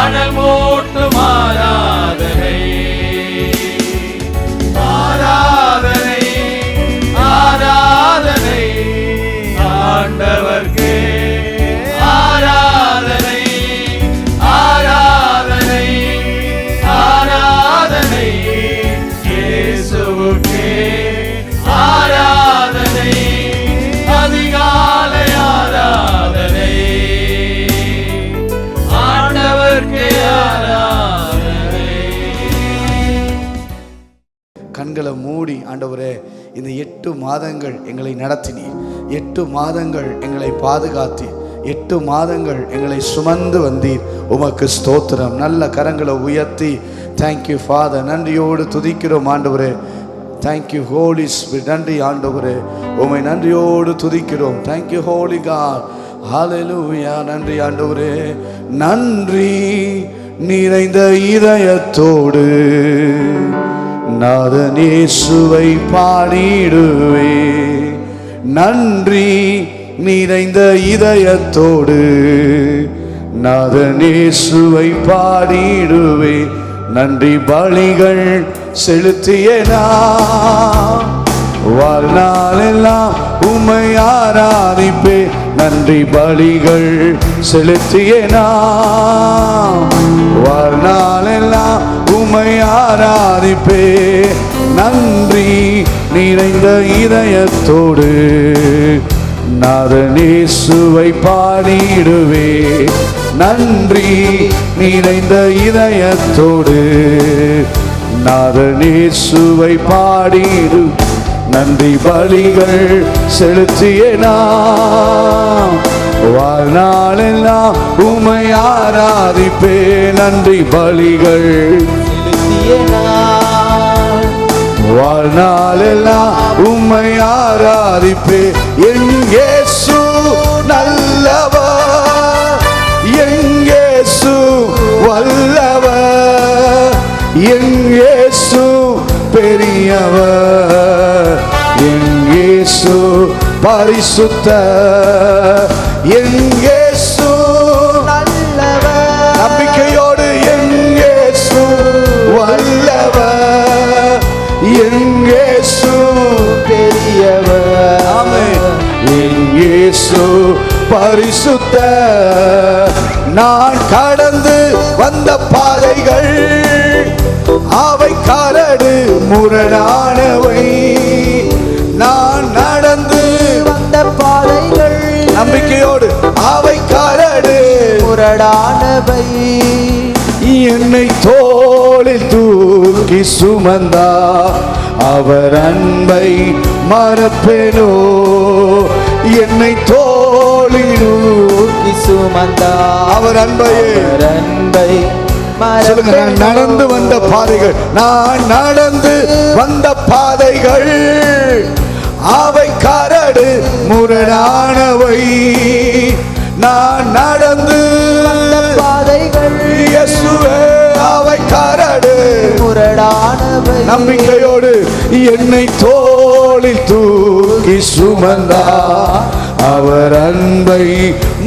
அனல் மூட்டும் ஆராதனை, ஆராதனை, ஆராதனை ஆண்டவர்க்கே, ஆராதனை, ஆராதனை, ஆராதனை இயேசுவுக்கே, ஆராதனை, அதிகாலை ஆராதனை ஆண்டவர்க்கே, ஆராதனை. கண்களை மூடி ஆண்டவரே, இந்த 8 மாதங்கள் எங்களை நடத்தினீர், 8 மாதங்கள் எங்களை பாதுகாத்தி, 8 மாதங்கள் எங்களை சுமந்து வந்தீர். உமக்கு ஸ்தோத்திரம். நல்ல கரங்களை உயர்த்தி தேங்க்யூ ஃபாதர், நன்றியோடு துதிக்கிறோம் ஆண்டவரே. தேங்க்யூ ஹோலி ஸ்பிரிட், நன்றி ஆண்டவரே, உமை நன்றியோடு துதிக்கிறோம். தேங்க்யூ ஹோலி காட், ஹல்லேலூயா. நன்றி ஆண்டவரே, நன்றி நிறைந்த இதயத்தோடு நாதன் இயேசுவை பாடிடுவே. நன்றி நிறைந்த இதயத்தோடு நாதன் இயேசுவை பாடிடுவே. நன்றி பலிகள் செலுத்திய நான் வாழ்நாளெல்லாம் உம்மை ஆராதிப்பே. நன்றி பலிகள் செலுத்திய நான் வாழ்நாளெல்லாம் உம்மை ஆராதிப்பே. நன்றி நிறைந்த இதயத்தோடு நாதன் இயேசுவை பாடிடுவே. நன்றி நிறைந்த இதயத்தோடு நாதன் இயேசுவை பாடிடு. நன்றி பலிகள் செலுத்திய நான் வாழ்நாளெல்லாம் உம்மை ஆராதிப்பே. நன்றி பலிகள் செலுத்திய நான் வாழ்நாளெல்லாம் உம்மை ஆராதிப்பே. என் இயேசு நல்லவர், என் இயேசு வல்லவர், என் இயேசு பெரியவர், என் இயேசு பரிசுத்தர், என் இயேசு நல்லவர். நம்பிக்கையோடு என் இயேசு வல்லவர், என் இயேசு பெரியவர், ஆமென், என் இயேசு பரிசுத்தர். நான் கடந்து வந்த பாதைகள் அவை கரடு முரடானவை. நான் நடந்து வந்த பாதைகள் நம்பிக்கையோடு அவை கரடு முரடானவை. என்னை தோளில் தூக்கி சுமந்தா அவர் அன்பை மறப்பேனோ. என்னை தோளில் தூக்கி சுமந்தா அவர் அன்பை சொல்லுங்க. நான் நடந்து வந்த பாதைகள், நான் நடந்து வந்த பாதைகள் அவை கரடு முரடானவை. நான் நடந்து வந்த பாதைகள் இயேசுவே அவை கரடு முரடானவை. நம்பிக்கையோடு என்னை தோளில் தூக்கி சுமந்தா அவர் அன்பை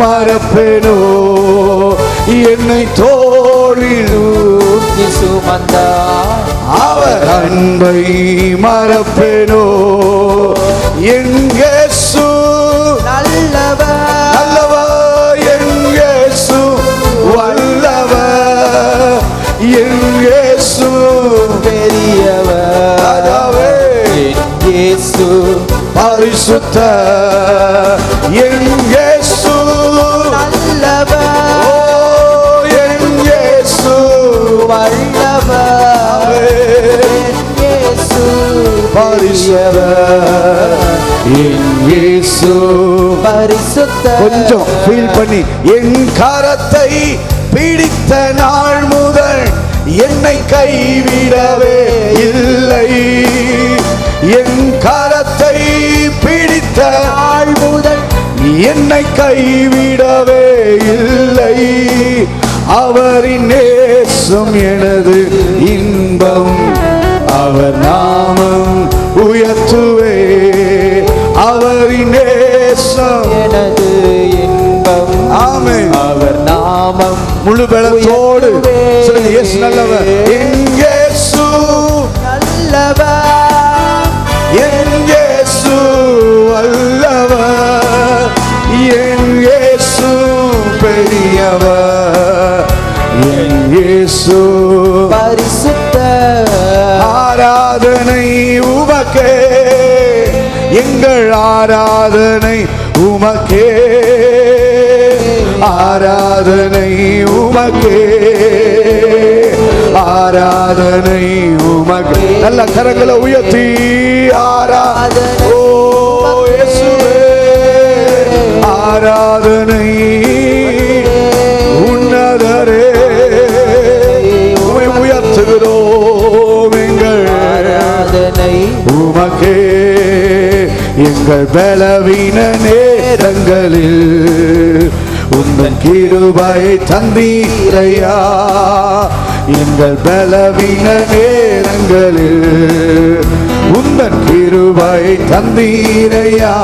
மறப்பேனோ. என்னை தோளில் தூக்கி சுமந்தா அவர் அன்பை மறப்பேனோ. என் இயேசு நல்லவர், நல்லவர், என் இயேசு வல்லவர், என் இயேசு பெரியவர், என் இயேசு பரிசுத்தர், என் இயேசு நல்லவர், என் இயேசு வல்லவர், என் இயேசு பரிசுத்தர், என் இயேசு பரிசுத்தர். கொஞ்சம் ஃபீல் பண்ணி, என் கரத்தை பிடித்த நாள் முதல் என்னை கைவிடவே இல்லை. என் கரத்தை பிடித்த நாள் முதல் என்னை கைவிடவே இல்லை. அவரின் நேசம் எனது இன்பம், அவர் நாமம் உயர்த்துவே. அவரின் நேசம் எனது இன்பம், ஆமென், அவர் நாமம் முழு பலத்தோடு உள்ளத்தோடு சொல்லுங்க, இயேசு நல்லவர். என் இயேசு நல்லவர், என் இயேசு வல்லவர், என் இயேசு பெரியவர், என் இயேசு பரிசுத்தர். ஆராதனை உமக்கே, எங்கள் ஆராதனை உமக்கே, ஆராதனை உமக்கே, ஆராதனை உமக்கே. நல்ல கரங்களை உயர்த்தி ஆராதனை, ஓ இயேசுவே, ஆராதனை உன்னதரே, உம்மை உயர்த்துகிறோம். எங்கள் ஆராதனை உமக்கே, எங்கள் பலவீன நேரங்களில் உந்தன் கிருபை தந்தீரையா, எங்கள் பலவீன நேரங்களில் உந்தன் கிருபை தந்தீரையா.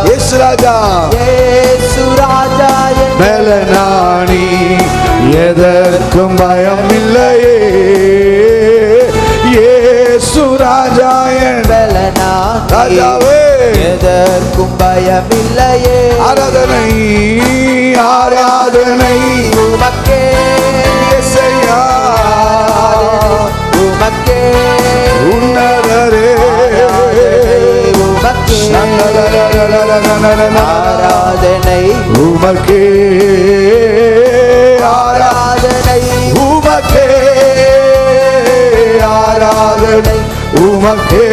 இயேசு ராஜா, இயேசு ராஜா என் பலனானி, எதற்கும் பயம் இல்லையே. இயேசு ராஜா என் பலனானி, ராஜாவே, எதற்கும் பயமில்லையே. ஆராதனை ஆராதனை உமக்கே, இயேசையா, உமக்கே, உன்னதரே, உமக்கே ஆராதனை, உமக்கே ஆராதனை, உமக்கே ஆராதனை, உமக்கே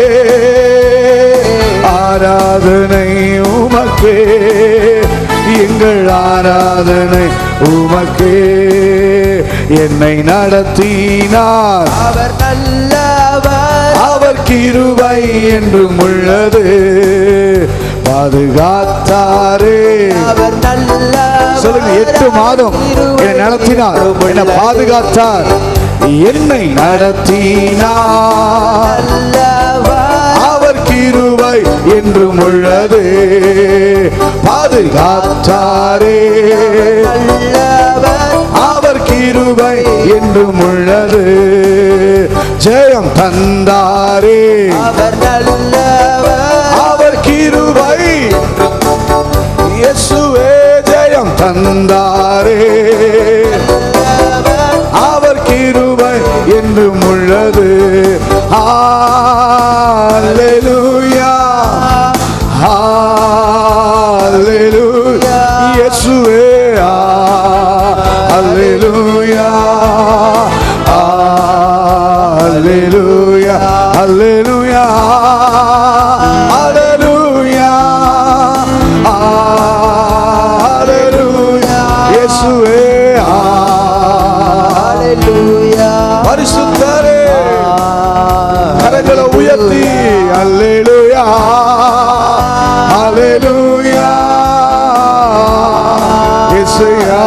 ஆராதனை, உமக்கே எங்கள் ஆராதனை உமக்கே. என்னை நடத்தினார் அவர் நல்லவர், அவர் கிருபை என்றும் உள்ளது, பாதுகாத்தாரே. அவர் நல்லவர். சொல்லுங்க, 8 மாதம் என்னை நடத்தினார், என்னை பாதுகாத்தார், என்னை நடத்தினார், நல்லவர், அவர் கிருபை என்றும் உள்ளது, பாதுகாத்தாரே. நல்லவர், அவர் கிருபை என்றும் உள்ளது, ஜெயம் தந்தாரே. அவர் நல்லவர், அவர் கிருபை, இயேசுவே ஜெயம் தந்தாரே. அவர் கிருபை என்றும் உள்ளது. ஹல்லேலூயா, ஹல்லேலூயா, இயேசுவே, ஹல்லேலூயா, ஹல்லேலூயா, ஹல்லேலூயா, ஹல்லேலூயா, ஹல்லேலூயா, இயேசுவே, ஹல்லேலூயா, பரிசுத்தரே. கரங்களை உயர்த்தி அல்லேலூயா, அல்லேலூயா, இயேசுயா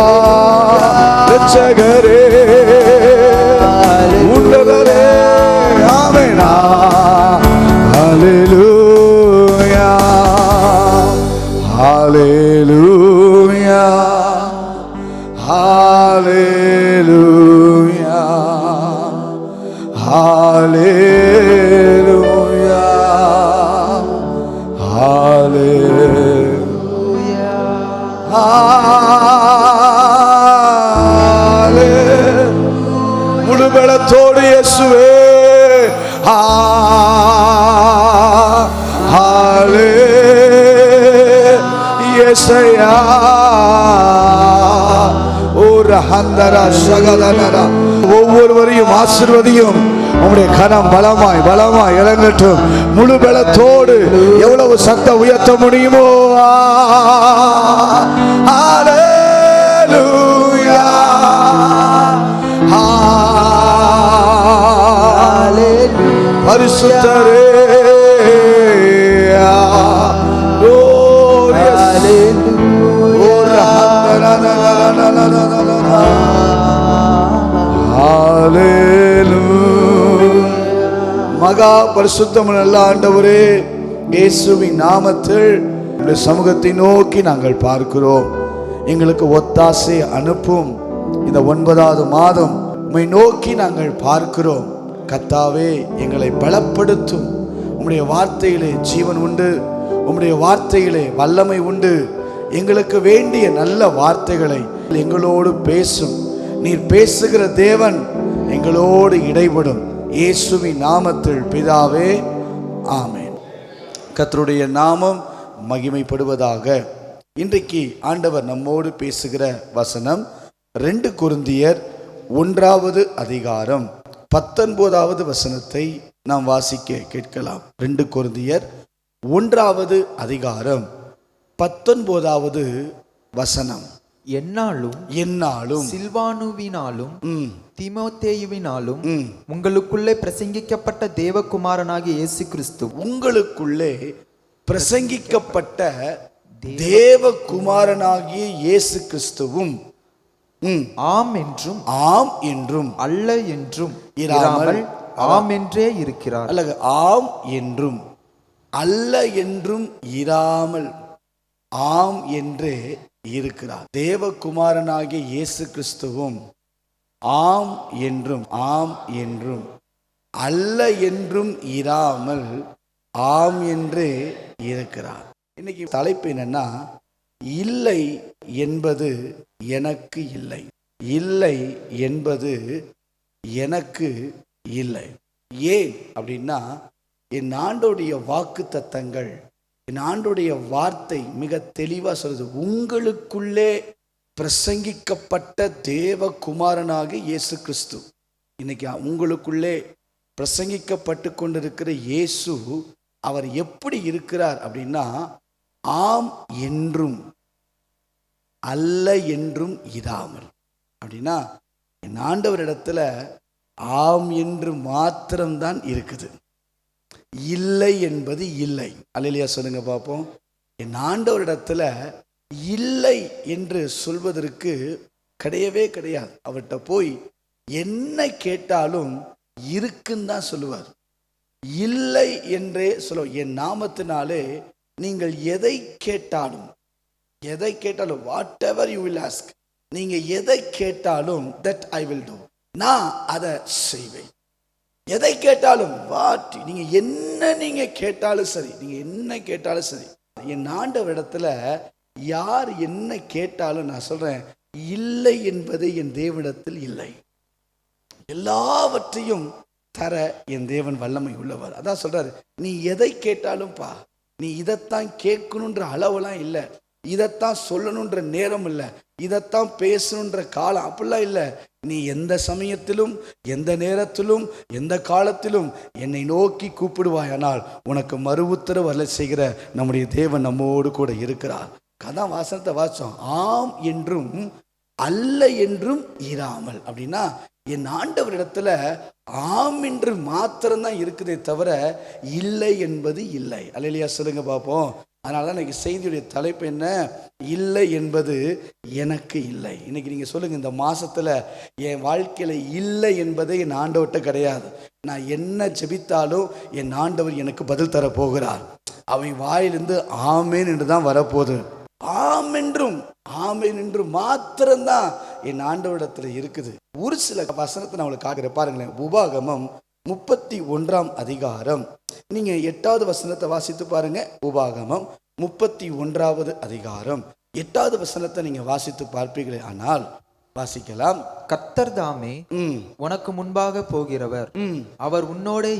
இரட்சகரே, உன்னதரே, ஆமென். அல்லேலூயா, அல்லேலூயா, அல்லேலூயா, Hallelujah, Hallelujah, Hallelujah. முழு பலத்தோடு இயேசுவே, Hallelujah, இயேசையா. ஒவ்வொருவரையும் ஆசீர்வதியும். உம்முடைய கரம் பலமாய் பலமாய் இறங்கட்டும். முழு பலத்தோடு எவ்வளவு சத்தம் உயர்த்த முடியுமோ. ஹல்லேலூயா, ஹல்லேலூயா, பரிசுத்தரே, மகா பரிசுத்தமுள்ள நல்ல ஆண்டவரே, இயேசுவின் நாமத்தில் உம்முடைய சமூகத்தை நோக்கி நாங்கள் பார்க்கிறோம். எங்களுக்கு ஒத்தாசை அனுப்பும். இந்த 9வது மாதம் உம்மை நோக்கி நாங்கள் பார்க்கிறோம். கர்த்தாவே, எங்களை பலப்படுத்தும். உம்முடைய வார்த்தையிலே ஜீவன் உண்டு, உம்முடைய வார்த்தையிலே வல்லமை உண்டு. எங்களுக்கு வேண்டிய நல்ல வார்த்தைகளை எங்களோடு பேசும். நீர் பேசுகிற தேவன், எங்களோடு இடைபடும். இயேசுவின் நாமத்தில் பிதாவே, ஆமென். கர்த்தருடைய நாமம் மகிமைப்படுவதாக. இன்றைக்கு ஆண்டவர் நம்மோடு பேசுகிற வசனம் 2 கொரிந்தியர் 1வது அதிகாரம் 19வது வசனத்தை நாம் வாசிக்க கேட்கலாம். 2 கொரிந்தியர் 1வது அதிகாரம் 19வது வசனம். என்னாலும் சில்வானுவினாலும் தீமோத்தேயுவினாலும் உங்களுக்குள்ளே பிரசங்கிக்கப்பட்ட தேவகுமாரனாகிய இயேசு கிறிஸ்து, உங்களுக்குள்ளே பிரசங்கிக்கப்பட்ட தேவகுமாரனாகிய இயேசு கிறிஸ்துவும் ஆம் என்றும் அல்ல என்றும் இராமல் ஆம் என்றே இருக்கிறார். அல்ல, ஆம் என்றும் அல்ல என்றும் இராமல் ஆம் என்றே இருக்கிறார். தேவகுமாரனாகிய இயேசு கிறிஸ்துவும் ஆம் என்றும் அல்ல என்றும் இராமல் ஆம் என்றே இருக்கிறார். இன்னைக்கு தலைப்பு என்னன்னா, இல்லை என்பது எனக்கு இல்லை. இல்லை என்பது எனக்கு இல்லை. ஏன் அப்படின்னா, என் ஆண்டோடைய வாக்கு தத்தங்கள், என் ஆண்டோடைய வார்த்தை மிக தெளிவாக சொல்லுது. உங்களுக்குள்ளே பிரசங்கிக்கப்பட்ட தேவகுமாரனாக இயேசு கிறிஸ்து. இன்னைக்கு உங்களுக்குள்ளே பிரசங்கிக்கப்பட்டு கொண்டிருக்கிற இயேசு, அவர் எப்படி இருக்கிறார் அப்படின்னா, ஆம் என்றும் அல்ல என்றும் இராமல். அப்படின்னா என் ஆண்டவரிடத்துல ஆம் என்று மாத்திரம்தான் இருக்குது, இல்லை என்பது இல்லை. அல்லேலூயா சொல்லுங்க பார்ப்போம். என் ஆண்டவரிடத்துல இல்லை என்று சொல்வதற்கு கிடையவே கிடையாது. அவர்கிட்ட போய் என்ன கேட்டாலும் இருக்குன்னு தான் சொல்லுவார். இல்லை என்றே சொல்லுவார். என் நாமத்தினாலே நீங்கள் எதை கேட்டாலும் what ever you will ask, நீங்க எதை கேட்டாலும் தட் ஐ வில் டூ, நான் அதை செய்வேன். எதை கேட்டாலும் நீங்க கேட்டாலும் சரி, நீங்க என்ன கேட்டாலும் சரி. என் ஆண்டவரிடத்துல யார் என்ன கேட்டாலும் நான் சொல்றேன், இல்லை என்பது என் தேவனிடத்தில் இல்லை. எல்லாவற்றையும் தர என் தேவன் வல்லமை உள்ளவர். அதான் சொல்றாரு, நீ எதை கேட்டாலும் பா, நீ இதைத்தான் கேட்கணுன்ற அளவெல்லாம் இல்லை, இதைத்தான் சொல்லணுன்ற நேரம் இல்லை, இதைத்தான் பேசணுன்ற காலம் அப்படிலாம் இல்லை. நீ எந்த சமயத்திலும், எந்த நேரத்திலும், எந்த காலத்திலும் என்னை நோக்கி கூப்பிடுவாயானால் உனக்கு மறு உத்தரவு வரல செய்கிற நம்முடைய தேவன் நம்மோடு கூட இருக்கிறார். கதான் வாசனத்தை வாசம். ஆம் என்றும் அல்ல என்றும் இராமல். அப்படின்னா என் ஆண்டவரிடத்துல ஆம் என்று மாத்திரம்தான் இருக்குதே தவிர இல்லை என்பது இல்லை. அல்லேலூயா சொல்லுங்க பார்ப்போம். அதனால தான் இன்னைக்கு செய்தியுடைய தலைப்பு என்ன, இல்லை என்பது எனக்கு இல்லை. இன்னைக்கு நீங்க சொல்லுங்க, இந்த மாசத்துல என் வாழ்க்கையில இல்லை என்பதே என் ஆண்டவர்கிட்ட கிடையாது. நான் என்ன ஜெபித்தாலும் என் ஆண்டவர் எனக்கு பதில் தர போகிறார். அவன் வாயிலிருந்து ஆமேன் என்று தான் வரப்போகுது. ஆமேன் என்று மாத்திரம்தான் என் ஆண்டவரிடத்துல இருக்குது. ஒரு சில வசனத்தை நான் உங்களுக்கு காட்டுறேன் பாருங்களேன். உபாகமம் 31ஆம் அதிகாரம், நீங்க 8வது வசனத்தை வாசித்து பாருங்க. உபாகமம் 31வது அதிகாரம் 8வது வசனத்தை நீங்க வாசித்து பார்ப்பீர்களே ஆனால் வாசிக்கலாம். கர்த்தர் தாமே உனக்கு முன்பாக போகிறவர், அவர் உன்னோடே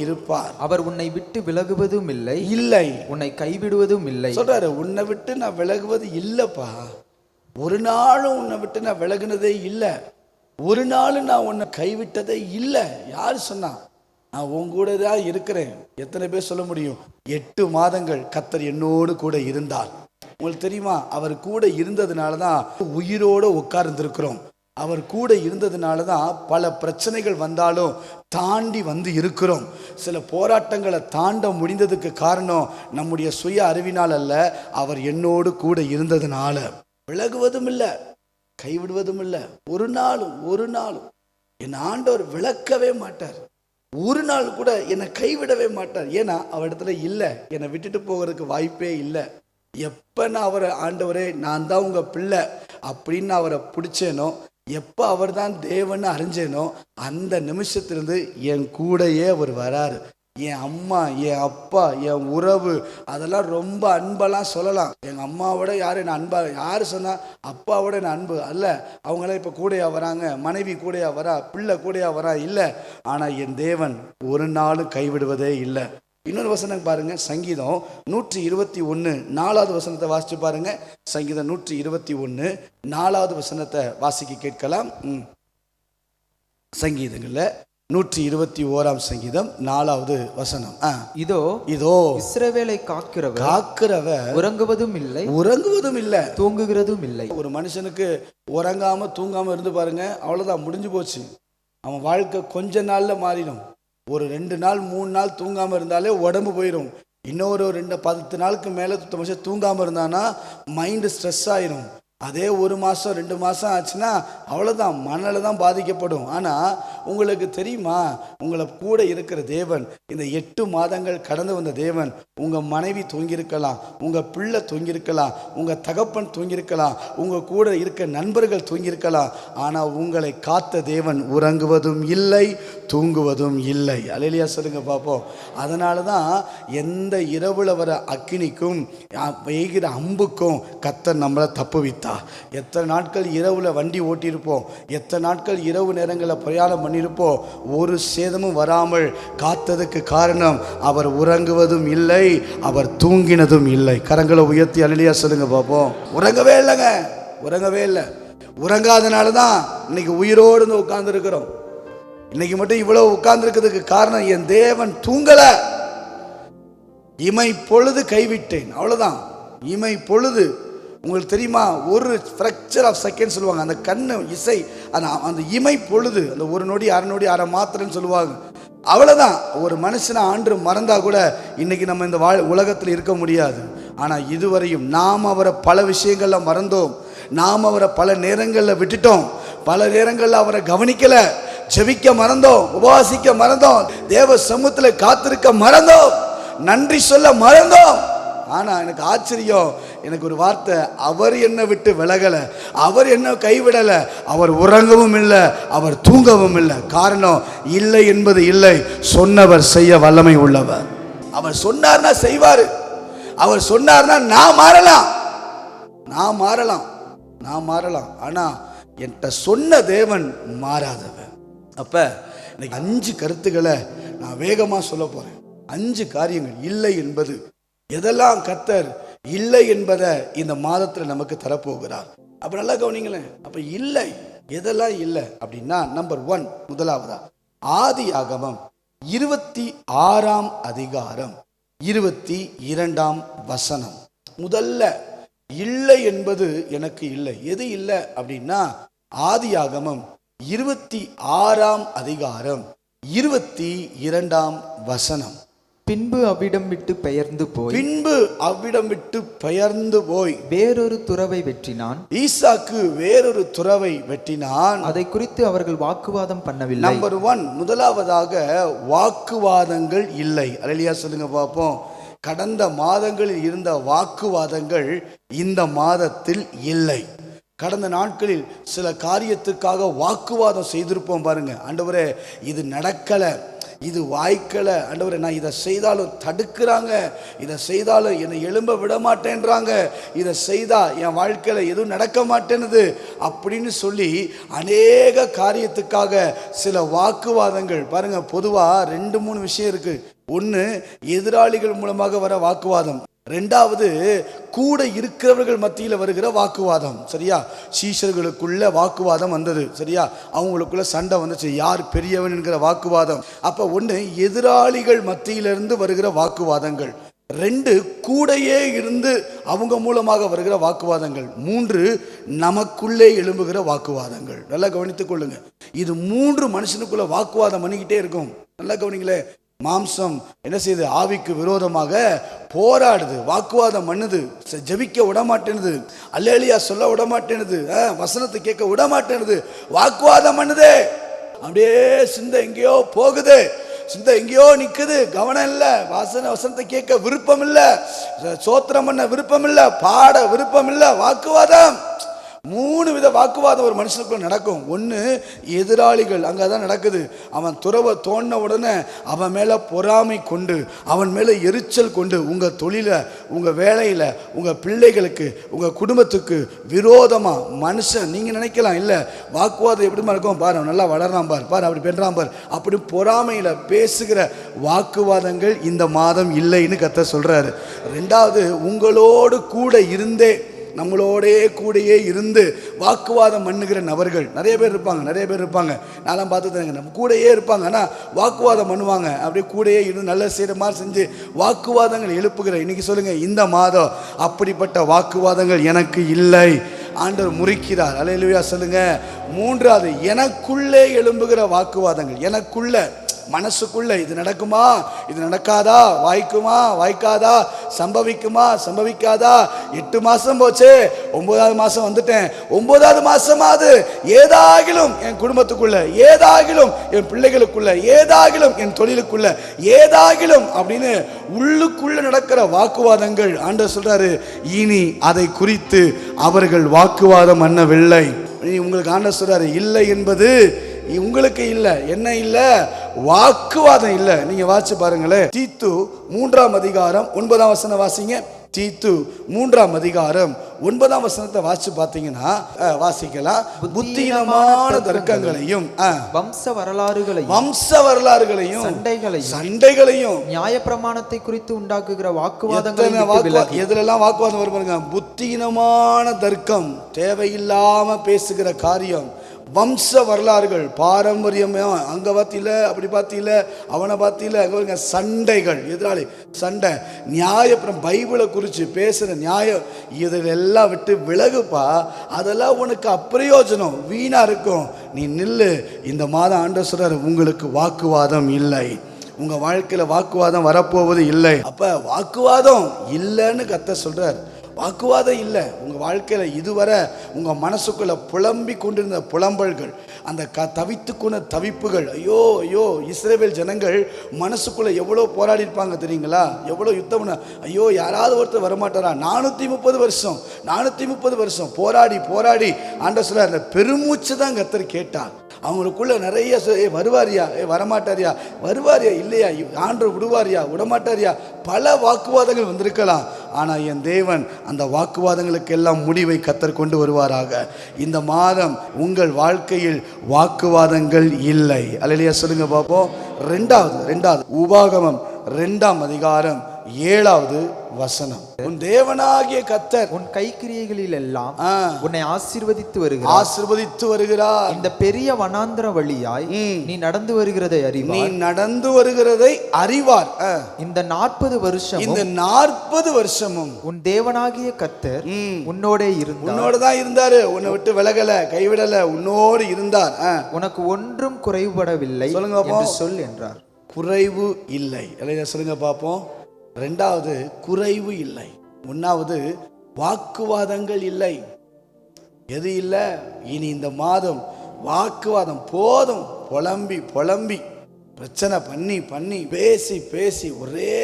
இருப்பார். அவர் உன்னை விட்டு விலகுவதும் இல்லை, உன்னை கைவிடுவதும் இல்லை. சொல்றாரு, உன்னை விட்டு நான் விலகுவது இல்லப்பா. ஒரு நாளும் உன்னை விட்டு நான் விலகுனதே இல்லை, ஒரு நாளும் நான் உன்னை கைவிட்டதே இல்லை. யாரு சொன்னா? நான் உன் கூட தான் இருக்கிறேன். எத்தனை பேர் சொல்ல முடியும்? 8 மாதங்கள் கர்த்தர் என்னோடு கூட இருந்தார். உங்களுக்கு தெரியுமா? அவர் கூட இருந்ததுனால தான் உயிரோடு உட்கார்ந்துருக்கிறோம். அவர் கூட இருந்ததுனால தான் பல பிரச்சனைகள் வந்தாலும் தாண்டி வந்து இருக்கிறோம். சில போராட்டங்களை தாண்ட முடிந்ததுக்கு காரணம் நம்முடைய சுய அறிவினால் அல்ல, அவர் என்னோடு கூட இருந்ததுனால. விலகுவதும் இல்லை, கைவிடுவதும் இல்லை. ஒரு நாளும் என் ஆண்டவர் விளக்கவே மாட்டார். ஒரு நாள் கூட என்னை கைவிடவே மாட்டார். ஏன்னா அவரிடத்துல இல்லை, என்னை விட்டுட்டு போகிறதுக்கு வாய்ப்பே இல்லை. எப்போ நான் அவரை, ஆண்டவரே நான் தான் உங்கள் பிள்ளை அப்படின்னு அவரை பிடிச்சேனோ, எப்போ அவர் தான் தேவன்னு அறிஞ்சேனோ அந்த நிமிஷத்துலேருந்து என் கூடையே அவர் வராரு. என் அம்மா, என் அப்பா, என் உறவு, அதெல்லாம் ரொம்ப அன்பெல்லாம் சொல்லலாம். எங்கள் அம்மாவோட யார் என்ன அன்பா, யார் சொன்னால் அப்பாவோட என்ன அன்பு அல்ல. அவங்களாம் இப்போ கூடையா வராங்க, மனைவி கூடையா வரா, பிள்ளை கூடையா வரா இல்லை. ஆனால் என் தேவன் ஒரு நாளும் கைவிடுவதே இல்லை. இன்னொரு வசனம் பாருங்க, சங்கீதம் 121 4வது வசனத்தை வாசிச்சு பாருங்க. சங்கீதம் 121 4வது வசனத்தை வாசிக்க கேட்கலாம். சங்கீதங்கள்ல 121ஆம் சங்கீதம் 4வது வசனம். இதோ இதோ இஸ்ரவேலை காக்கிறவர் உறங்குவதும் இல்லை தூங்குகிறதும் இல்லை. ஒரு மனுஷனுக்கு உறங்காம தூங்காம இருந்து பாருங்க, அவ்வளவுதான், முடிஞ்சு போச்சு. அவன் வாழ்க்கை கொஞ்ச நாள்ல மாறிடும். ஒரு 2 நாள் 3 நாள் தூங்காமல் இருந்தாலே உடம்பு போயிடும். இன்னொரு 10 நாளுக்கு மேலே தூங்காமல் இருந்தானா மைண்டு ஸ்ட்ரெஸ் ஆயிரும். அதே 1 மாதம் 2 மாதம் ஆச்சுன்னா அவ்வளோதான், மனநிலை தான் பாதிக்கப்படும். ஆனால் உங்களுக்கு தெரியுமா, உங்களை கூட இருக்கிற தேவன், இந்த 8 மாதங்கள் கடந்து வந்த தேவன், உங்கள் மனைவி தூங்கியிருக்கலாம், உங்கள் பிள்ளை தூங்கியிருக்கலாம், உங்கள் தகப்பன் தூங்கியிருக்கலாம், உங்கள் கூட இருக்க நண்பர்கள் தூங்கியிருக்கலாம். ஆனால் உங்களை காத்த தேவன் உறங்குவதும் இல்லை தூங்குவதும் இல்லை. அல்லேலூயா சொல்லுங்க பார்ப்போம். அதனால தான் எந்த இரவுல வர அக்கினிக்கும் பெய்கிற அம்புக்கும் கர்த்தர் நம்மளை தப்புவித்தார். எத்தனை நாட்கள் இரவுல வண்டி ஓட்டியிருப்போம், எத்தனை நாட்கள் இரவு நேரங்களில் பிரயாணம் பண்ணியிருப்போம், ஒரு சேதமும் வராமல் காத்ததுக்கு காரணம் அவர் உறங்குவதும் இல்லை, அவர் தூங்கினதும் இல்லை. கரங்களை உயர்த்தி அல்லேலூயா சொல்லுங்க பார்ப்போம். உறங்கவே இல்லைங்க, உறங்கவே இல்லை. உறங்காதனால தான் இன்னைக்கு உயிரோடு உட்கார்ந்து இருக்கிறோம். இன்னைக்கு மட்டும் இவ்வளவு உட்கார்ந்து இருக்கிறதுக்கு காரணம் என் தேவன் தூங்கல. இமை பொழுது கைவிட்டேன், அவ்வளவுதான். இமை பொழுது உங்களுக்கு தெரியுமா, ஒரு ஃப்ராக்சர் ஆஃப் செகண்ட் சொல்லுவாங்க. அந்த கண்ணு இசை, அந்த இமை பொழுது, அந்த 1 நொடி 1/2 நொடி 1/2 மாத்திரன்னு சொல்லுவாங்க. அவ்வளோதான். ஒரு மனுஷனை ஆண்டு மறந்தா கூட இன்னைக்கு நம்ம இந்த உலகத்தில் இருக்க முடியாது. ஆனால் இதுவரையும் நாம் அவரை பல விஷயங்கள்ல மறந்தோம், நாம் அவரை பல நேரங்களில் விட்டுட்டோம், பல நேரங்களில் அவரை கவனிக்கல, ஜெபிக்க மறந்தோம், உபவாசிக்க மறந்தோம், தேவ சமூகத்தில் காத்திருக்க மறந்தோம், நன்றி சொல்ல மறந்தோம். ஆனால் எனக்கு ஆச்சரியம், எனக்கு ஒரு வார்த்தை, அவர் என்னை விட்டு விலகலை, அவர் என்ன கைவிடலை, அவர் உறங்கவும் இல்லை, அவர் தூங்கவும் இல்லை. காரணம், இல்லை என்பது இல்லை, சொன்னவர் செய்ய வல்லமை உள்ளவர். அவர் சொன்னார்னா செய்வார், அவர் சொன்னார்னா நான் மாறலாம், நான் மாறலாம், நான் மாறலாம். ஆனால் என்கிட்ட சொன்ன தேவன் மாறாதவன். அப்போ இன்னைக்கு 5 கருத்துக்களை நான் வேகமாக சொல்ல போகிறேன். 5 காரியங்கள் இல்லை என்பது, எதெல்லாம் கர்த்தர் இல்லை என்பதை இந்த மாதத்தில் நமக்கு தரப்போகிறார். அப்போ நல்லா கவனிங்களேன். அப்போ இல்லை, எதெல்லாம் இல்லை அப்படின்னா, நம்பர் 1, முதலாவதா ஆதியாகமம் 26ஆம் அதிகாரம் 22ஆம் வசனம். முதல்ல இல்லை என்பது எனக்கு இல்லை. எது இல்லை அப்படின்னா, ஆதியாகமம் 26ஆம் அதிகாரம் 22ஆம் வசனம். பின்பு அவ்விடம் விட்டு பெயர்ந்து போய் வேறொரு துறவை வெட்டினான். ஈசாக்கு வேறொரு துறவை வெட்டினான். அதை குறித்து அவர்கள் வாக்குவாதம் பண்ணவில்லை. நம்பர் 1, முதலாவதாக வாக்குவாதங்கள் இல்லை. அல்லேலூயா சொல்லுங்க பார்ப்போம். கடந்த மாதங்களில் இருந்த வாக்குவாதங்கள் இந்த மாதத்தில் இல்லை. கடந்த நாட்களில் சில காரியத்துக்காக வாக்குவாதம் செய்திருப்போம் பாருங்க. ஆண்டவரே இது நடக்கலை, இது வாய்க்கலை, ஆண்டவரே நான் இதை செய்தாலும் தடுக்கிறாங்க, இதை செய்தாலும் என்னை எழும்ப விட மாட்டேன்றாங்க, இதை செய்தா என் வாழ்க்கையில் எதுவும் நடக்க மாட்டேனுது அப்படின்னு சொல்லி அநேக காரியத்துக்காக சில வாக்குவாதங்கள் பாருங்க. பொதுவாக 2-3 விஷயம் இருக்கு. ஒன்று, எதிராளிகள் மூலமாக வர வாக்குவாதம். 2வது, கூட இருக்கிறவர்கள் மத்தியில் வருகிற வாக்குவாதம். சரியா, சீஷர்களுக்குள்ள வாக்குவாதம் வந்தது. சரியா, அவங்களுக்குள்ள சண்டை வந்துச்சு, யார் பெரியவன் என்கிற வாக்குவாதம். அப்போ 1, எதிராளிகள் மத்தியிலிருந்து வருகிற வாக்குவாதங்கள். 2, கூடையே இருந்து அவங்க மூலமாக வருகிற வாக்குவாதங்கள். 3, நமக்குள்ளே எழும்புகிற வாக்குவாதங்கள். நல்லா கவனித்துக் கொள்ளுங்க. இது 3 மனுஷனுக்குள்ள வாக்குவாதம் பண்ணிக்கிட்டே இருக்கும். நல்லா கவனிங்களே. மாம்சம் என்ன செய்யுது? ஆவிக்கு விரோதமாக போராடுது, வாக்குவாதம் பண்ணுது, ஜெபிக்க விட மாட்டேனுது, அல்லேலூயா சொல்ல விட மாட்டேனுது, வசனத்தை கேட்க விட மாட்டேனுது, வாக்குவாதம் பண்ணுது. அப்படியே சிந்தை எங்கேயோ போகுது, சிந்தை எங்கேயோ நிற்குது, கவனம் இல்லை, வசனத்தை கேட்க விருப்பம் இல்லை, சோத்திரம் பண்ண விருப்பம் இல்லை, பாட விருப்பம் இல்லை, வாக்குவாதம். 3 வித வாக்குவாதம் ஒரு மனுஷனுக்குள்ள நடக்கும். ஒன்று, எதிராளிகள் அங்கே தான் நடக்குது. அவன் துறவை தோண்டின உடனே அவன் மேலே பொறாமை கொண்டு, அவன் மேலே எரிச்சல் கொண்டு, உங்கள் தொழிலை, உங்கள் வேலையில், உங்கள் பிள்ளைகளுக்கு, உங்கள் குடும்பத்துக்கு விரோதமாக மனுஷன் நீங்கள் நினைக்கலாம், இல்லை வாக்குவாதம் எப்படிமா இருக்கும், பாரு அவன் நல்லா வளர்றான் பார், பாரு அப்படி பெறான் பார், அப்படி பொறாமையில் பேசுகிற வாக்குவாதங்கள் இந்த மாதம் இல்லைன்னு கர்த்தர் சொல்கிறாரு. 2வது, உங்களோடு கூட இருந்தே, நம்மளோடே கூடையே இருந்து வாக்குவாதம் பண்ணுகிற நபர்கள் நிறைய பேர் இருப்பாங்க. நான்லாம் பார்த்து நம்ம கூடையே இருப்பாங்க, ஆனால் வாக்குவாதம் பண்ணுவாங்க. அப்படியே கூடையே இருந்து நல்ல செய்கிற மாதிரி செஞ்சு வாக்குவாதங்கள் எழுப்புகிற. இன்னைக்கு சொல்லுங்கள், இந்த மாதம் அப்படிப்பட்ட வாக்குவாதங்கள் எனக்கு இல்லை. ஆண்டவர் முறிக்கிறார். அல்லேலூயா சொல்லுங்க. 3வது, எனக்குள்ளே எழும்புகிற வாக்குவாதங்கள். எனக்குள்ள, மனசுக்குள்ள, இது நடக்குமா, இது நடக்காதா, வாய்க்குமா, வாய்க்காதா, சம்பவிக்குமா, சம்பவிக்காதா, 8 மாசம் போச்சு, 9வது மாசம் வந்துட்டேன், 9வது மாசமாவது ஏதாகிலும் என் குடும்பத்துக்குள்ள, ஏதாகிலும் என் பிள்ளைகளுக்குள்ள, ஏதாகிலும் என் தொழிலுக்குள்ள, ஏதாகிலும் அப்படின்னு உள்ளுக்குள்ள நடக்கிற வாக்குவாதங்கள். ஆண்டவர் சொல்றாரு, இனி அதை குறித்து அவர்கள் வாக்குவாதம் பண்ணவில்லை. உங்களுக்கு ஆண்டவர் சொல்றாரு, இல்லை என்பது உங்களுக்கு இல்லை, என்ன இல்லை, வாக்குவாதம் இல்லை. நீங்க வாசிச்சு பாருங்களேன், தீத்து 3ஆம் அதிகாரம் 9ஆம் வசனம் வாசிங்க. தீத்து 3ஆம் அதிகாரம் 9ஆம் வசனத்தை வாசிச்சு பார்த்தீங்கன்னா வாசிக்கலாம். புத்தியமான தர்க்கங்களையும், வம்ச வரலாறுகளையும், சண்டைகளையும், நியாயப்பிரமாணத்தை குறித்து உண்டாக்குகிற வாக்குவாதங்கள். எதுலெல்லாம் வாக்குவாதம் வரும் பாருங்க. புத்தியமான தர்க்கம், தேவையில்லாம பேசுகிற காரியம், வம்ச வரலாறுகள், பாரம்பரியமா, அங்கே பார்த்தில, அப்படி பார்த்தில, அவனை பார்த்தில, அங்கே சண்டைகள், எதிராளி சண்டை, நியாயம், பைபிளை குறித்து பேசுகிற நியாயம், இதில் எல்லாம் விட்டு விலகுப்பா. அதெல்லாம் உனக்கு அப்பிரயோஜனம், வீணாக இருக்கும். நீ நில்லு. இந்த மாதம் ஆண்டவர் சொல்றாரு, உங்களுக்கு வாக்குவாதம் இல்லை, உங்கள் வாழ்க்கையில் வாக்குவாதம் வரப்போவது இல்லை. அப்போ வாக்குவாதம் இல்லைன்னு கர்த்தர் சொல்கிறார். வாக்குவாதம் இல்லை உங்கள் வாழ்க்கையில். இதுவரை உங்கள் மனசுக்குள்ளே புலம்பி கொண்டிருந்த புலம்பல்கள், அந்த தவித்து கொண்ட தவிப்புகள், ஐயோ ஐயோ, இஸ்ரவேல் ஜனங்கள் மனசுக்குள்ளே எவ்வளோ போராடி இருப்பாங்க தெரியுங்களா, எவ்வளோ யுத்தம் பண்ண. ஐயோ யாராவது ஒருத்தர் வரமாட்டாரா, 430 வருஷம் போராடி போராடி ஆண்டவர் சொல்ல அந்த பெருமூச்சு தான் கர்த்தர் கேட்டார். அவங்களுக்குள்ள நிறைய வருவாரியா, வரமாட்டாரியா, வருவாரியா, இல்லையா, ஆண்டவர் விடுவாரியா, விடமாட்டாரியா, பல வாக்குவாதங்கள் வந்திருக்கலாம். ஆனால் என் தேவன் அந்த வாக்குவாதங்களுக்கு எல்லாம் முடிவை கர்த்தர் கொண்டு வருவாராக. இந்த மாதம் உங்கள் வாழ்க்கையில் வாக்குவாதங்கள் இல்லை. அல்லேலூயா சொல்லுங்க பாப்போம். 2வது உபாகமம் 2ஆம் அதிகாரம் 7வது வசனம். உன் தேவனாகிய கர்த்தர் உன் கைக்கிரியைகளில் எல்லாம் உன்னை ஆசீர்வதித்து வருகிறார். இந்த பெரிய வனாந்தர வழியாய் நீ நடந்து வருகிறதை அறிவார். இந்த 40 வருஷமும் உன் தேவனாகிய கர்த்தர் உன்னோடு தான் இருந்தாரு. உன்னை விட்டு விலகல, கைவிடல, உன்னோடு இருந்தார். உனக்கு ஒன்றும் குறைபடவில்லை என்று சொல் என்றார். குறைவு இல்லை. சொல்லுங்க பாப்போம். 2வது குறைவு இல்லை. 1வது வாக்குவாதங்கள் இல்லை. எது இல்லை? இனி இந்த மாதம் வாக்குவாதம் போதும். புலம்பி பிரச்சனை பண்ணி பேசி ஒரே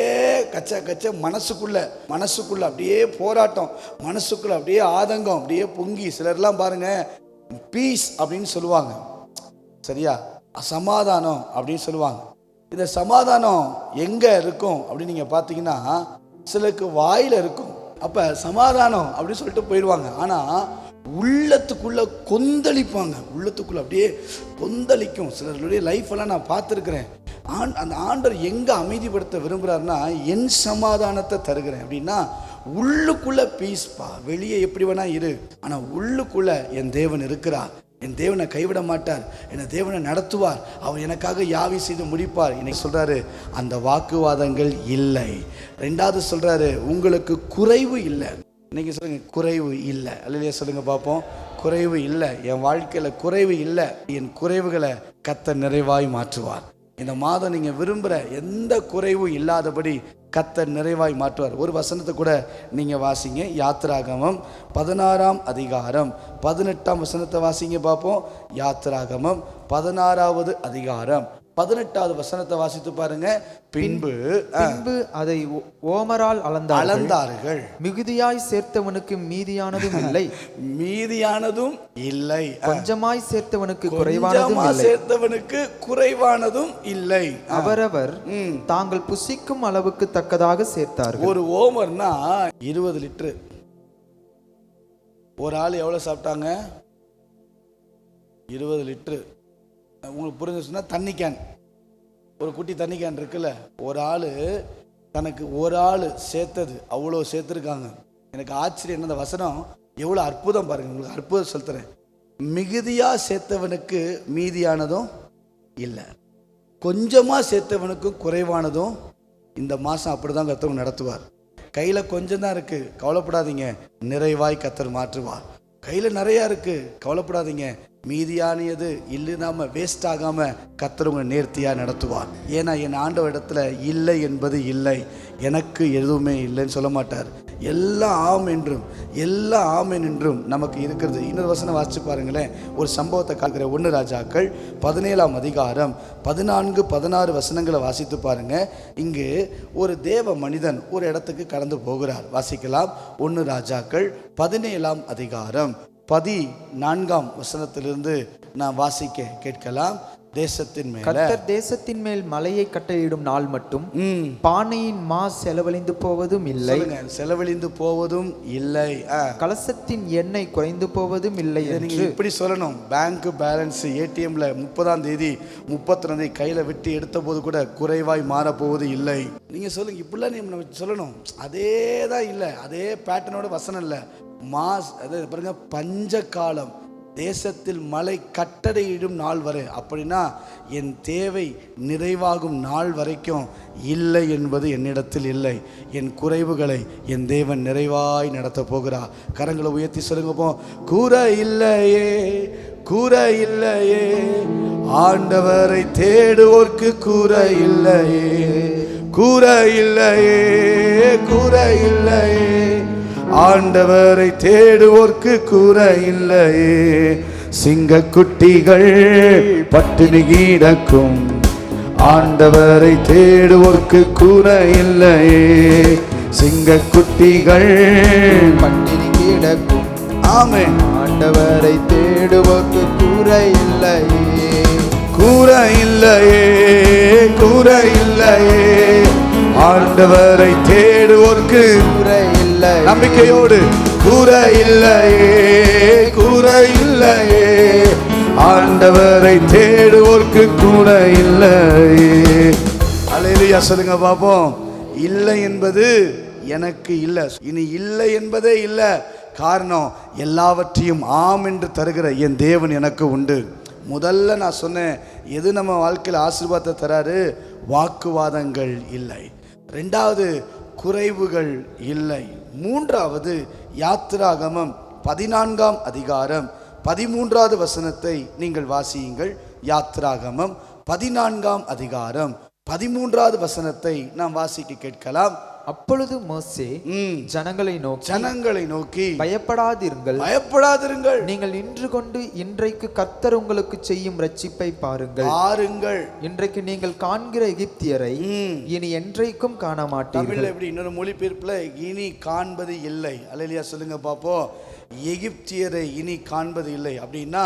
கச்ச மனசுக்குள்ள அப்படியே போராட்டம், மனசுக்குள்ள அப்படியே ஆதங்கம் அப்படியே பொங்கி. சிலர்லாம் பாருங்க, பீஸ் அப்படின்னு சொல்லுவாங்க, சரியா, சமாதானம் அப்படின்னு சொல்லுவாங்க. இந்த சமாதானம் எங்கே இருக்கும் அப்படின்னு நீங்கள் பார்த்தீங்கன்னா, சிலருக்கு வாயில் இருக்கும். அப்போ சமாதானம் அப்படின்னு சொல்லிட்டு போயிடுவாங்க. ஆனால் உள்ளத்துக்குள்ளே கொந்தளிப்பாங்க. உள்ளத்துக்குள்ளே அப்படியே கொந்தளிக்கும். சிலருடைய லைஃப்பெல்லாம் நான் பார்த்துருக்குறேன். அந்த ஆண்டவர் எங்கே அமைதிப்படுத்த விரும்புகிறாருன்னா, என் சமாதானத்தை தருகிறேன் அப்படின்னா, உள்ளுக்குள்ளே பீஸ்பா. வெளியே எப்படி வேணா இரு, ஆனால் உள்ளுக்குள்ளே என் தேவன் இருக்கிறார். என் தேவனை கைவிட மாட்டார், என் தேவனை நடத்துவார், அவர் எனக்காக யாவை செய்து முடிப்பார். இன்னைக்கு சொல்றாரு, அந்த வாக்குவாதங்கள் இல்லை. 2வது சொல்றாரு, உங்களுக்கு குறைவு இல்லை. இன்னைக்கு சொல்லுங்க, குறைவு இல்லை. அல்லையா சொல்லுங்க பார்ப்போம். குறைவு இல்லை. என் வாழ்க்கையில் குறைவு இல்லை. என் குறைவுகளை கர்த்தர் நிறைவாய் மாற்றுவார். இந்த மாதம் நீங்கள் விரும்புகிற எந்த குறைவும் இல்லாதபடி கர்த்தர் நிறைவாய் மாற்றுவார். ஒரு வசனத்தை கூட நீங்கள் வாசிங்க. யாத்திராகமம் 16ஆம் அதிகாரம் 18ஆம் வசனத்தை வாசிங்க பார்ப்போம். யாத்திராகமம் 16வது அதிகாரம் 18வது வசனத்தை வாசித்து பாருங்க. பின்பு அதை ஓமரால் அளந்தார்கள். மிகுதியாய் சேர்த்தவனுக்கு மீதியானதும் இல்லை, மீதியானதும் இல்லை. கொஞ்சமாய் சேர்த்தவனுக்கு குறைவானதும் இல்லை. அவரவர் தாங்கள் புசிக்கும் அளவுக்கு தக்கதாக சேர்த்தார்கள். ஒரு ஓமர்னா 20 லிட்டர். ஒரு ஆள் எவ்வளவு சாப்பிட்டாங்க? 20 லிட்டர். உங்களுக்கு புரிஞ்சுச்சுன்னா தண்ணி கேன், ஒரு குட்டி தண்ணி கேன் இருக்குல்ல, ஒரு ஆள் தனக்கு ஒரு ஆள் சேர்த்தது அவ்வளோ சேர்த்துருக்காங்க. எனக்கு ஆச்சரியம் என்ன, அந்த வசனம் எவ்வளோ அற்புதம் பாருங்க. உங்களுக்கு அற்புதம் செலுத்துறேன். மிகுதியாக சேர்த்தவனுக்கு மீதியானதும் இல்லை, கொஞ்சமாக சேர்த்தவனுக்கும் குறைவானதும். இந்த மாதம் அப்படி தான் கர்த்தர் நடத்துவார். கையில் கொஞ்சம் தான் இருக்குது, கவலைப்படாதீங்க, நிறைவாய் கர்த்தர் மாற்றுவார். கையில் நிறையா இருக்குது, கவலைப்படாதீங்க, மீதியானியது இல்லைனாம வேஸ்ட் ஆகாம கர்த்தர் உங்களை நேர்த்தியாக நடத்துவார். ஏன்னா என் ஆண்டவரிடத்துல இல்லை என்பது இல்லை, எனக்கு எதுவுமே இல்லைன்னு சொல்ல மாட்டார். எல்லாம் ஆம் என்றும் எல்லாம் ஆமென் என்றும் நமக்கு இருக்கிறது. இன்னொரு வசனம் வாசிச்சு பாருங்களேன். ஒரு சம்பவத்தை காக்கிற 1 ராஜாக்கள் 17ஆம் அதிகாரம் 14-16 வசனங்களை வாசித்து பாருங்க. இங்கு ஒரு தேவ மனிதன் ஒரு இடத்துக்கு கடந்து போகிறார். வாசிக்கலாம். 1 ராஜாக்கள் 17ஆம் அதிகாரம் 14ஆம் வசனத்திலிருந்து நான் வாசிக்க கேட்கலாம். தேசத்தின் மேல் மலையை கட்டளையிடும் நாள் மட்டும் பானையின் மா செலவழிந்து போவதும் இல்லை, செலவழிந்து போவதும் இல்லை, கலசத்தின் எண்ணெய் குறைந்து போவதும் இல்லை என்று இப்படி சொல்லணும். பேங்க் பேலன்ஸ் ஏடிஎம்ல 30ஆம் தேதி 32 கையில விட்டு எடுத்த போது கூட குறைவாய் மாறப்போவது இல்லை. நீங்க சொல்லுங்க, இப்படிலாம் நீங்க சொல்லணும். அதே தான் இல்லை, அதே பேட்டர்னோட வசனம் இல்லை. அது பாருங்க, பஞ்ச காலம், தேசத்தில் மலை கட்டளையிடும் நாள் வரை. அப்படின்னா என் தேவை நிறைவாகும் நாள் வரைக்கும் இல்லை என்பது என்னிடத்தில் இல்லை. என் குறைவுகளை என் தேவன் நிறைவாய் நடத்த போகிறார். கரங்களை உயர்த்தி சொல்லுங்க போ. கூரை இல்லையே, கூரை இல்லையே, ஆண்டவரை தேடுவோர்க்கு கூரை இல்லையே, கூரை இல்லையே, கூரை இல்லையே, ஆண்டவரை தேடுவோர்க்கு கூரை இல்லையே. சிங்கக்குட்டிகள் பட்டினி கிடக்கும், ஆண்டவரை தேடுவோர்க்கு கூரை இல்லையே. சிங்கக்குட்டிகள் பட்டினி கிடக்கும், ஆமென், ஆண்டவரை தேடுவோர்க்கு கூரை இல்லையே, கூரை இல்லையே, கூரை இல்லையே, ஆண்டவரை தேடுவோர்க்கு கூரை இல்லை. நம்பிக்கையோடு கூரை இல்லையே, கூரை இல்லையே, ஆண்டவரை தேடுவோர்க்கு கூரை இல்லையே. அல்லேலூயா சொல்லுங்க பாப்போம். இல்லை என்பது எனக்கு இல்லை, இனி இல்லை என்பதே இல்லை. காரணம், எல்லாவற்றையும் ஆம் என்று தருகிற என் தேவன் எனக்கு உண்டு. முதல்ல நான் சொன்னேன், எது நம்ம வாழ்க்கையில் ஆசீர்வாதத்தை தராரு? வாக்குவாதங்கள் இல்லை. 2வது குறைவுகள் இல்லை. 3வது யாத்திராகமம் 14ஆம் அதிகாரம் 13வது வசனத்தை நீங்கள் வாசியுங்கள். யாத்திராகமம் 14ஆம் அதிகாரம் 13வது வசனத்தை நாம் வாசிக்க கேட்கலாம். அப்பொழுது மோசே ஜனங்களை நோக்கி பயப்படாதிருங்கள், நீங்கள் நின்று கொண்டு இன்றைக்கு கர்த்தர் உங்களுக்கு செய்யும் ரட்சிப்பை பாருங்கள். இன்றைக்கு நீங்கள் காண்கிற எகிப்தியரை இனி என்றைக்கும் காண மாட்டீர்கள். எப்படி இன்னொரு மொழிபெயர்ப்புல இனி காண்பது இல்லை. அல்லேலூயா சொல்லுங்க பாப்போம். எகிப்தியரை இனி காண்பது இல்லை அப்படின்னா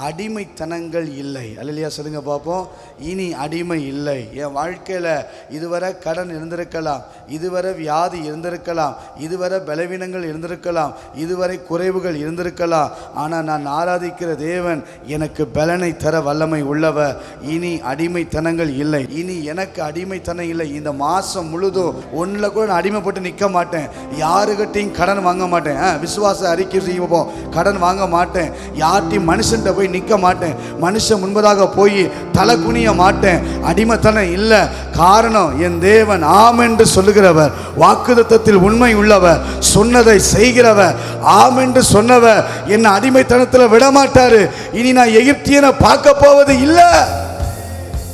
அடிமைத்தனங்கள் இல்லை. அல்லேலூயா சொல்லுங்க பார்ப்போம். இனி அடிமை இல்லை. என் வாழ்க்கையில் இதுவரை கடன் இருந்திருக்கலாம், இதுவரை வியாதி இருந்திருக்கலாம், இதுவரை பலவீனங்கள் இருந்திருக்கலாம், இதுவரை குறைவுகள் இருந்திருக்கலாம். ஆனால் நான் ஆராதிக்கிற தேவன் எனக்கு பலனை தர வல்லமை உள்ளவர். இனி அடிமைத்தனங்கள் இல்லை, இனி எனக்கு அடிமைத்தனம் இல்லை. இந்த மாதம் முழுதும் ஒன்றில் கூட நான் அடிமைப்பட்டு நிற்க மாட்டேன். யாருக்கிட்டையும் கடன் வாங்க மாட்டேன். விசுவாச அறிக்கை செய்வோம், கடன் வாங்க மாட்டேன். யார்ட்டையும் மனுஷன்கிட்ட போய் நிற்க மாட்டேன். மனுஷன் முன்பதாக போய் தலை குனிய மாட்டேன். அடிமைத்தனம் இல்லை. காரணம், என் தேவன் ஆம் என்று சொல்லுகிறவர், வாக்குத்தத்தத்தில் உண்மை உள்ளவர், சொன்னதை செய்கிறவர், ஆம் என்று சொன்னவர் என்ன அடிமைத்தனத்தில் விட மாட்டாரு. இனி நான் எகிப்தியனை பார்க்க போவது இல்லை,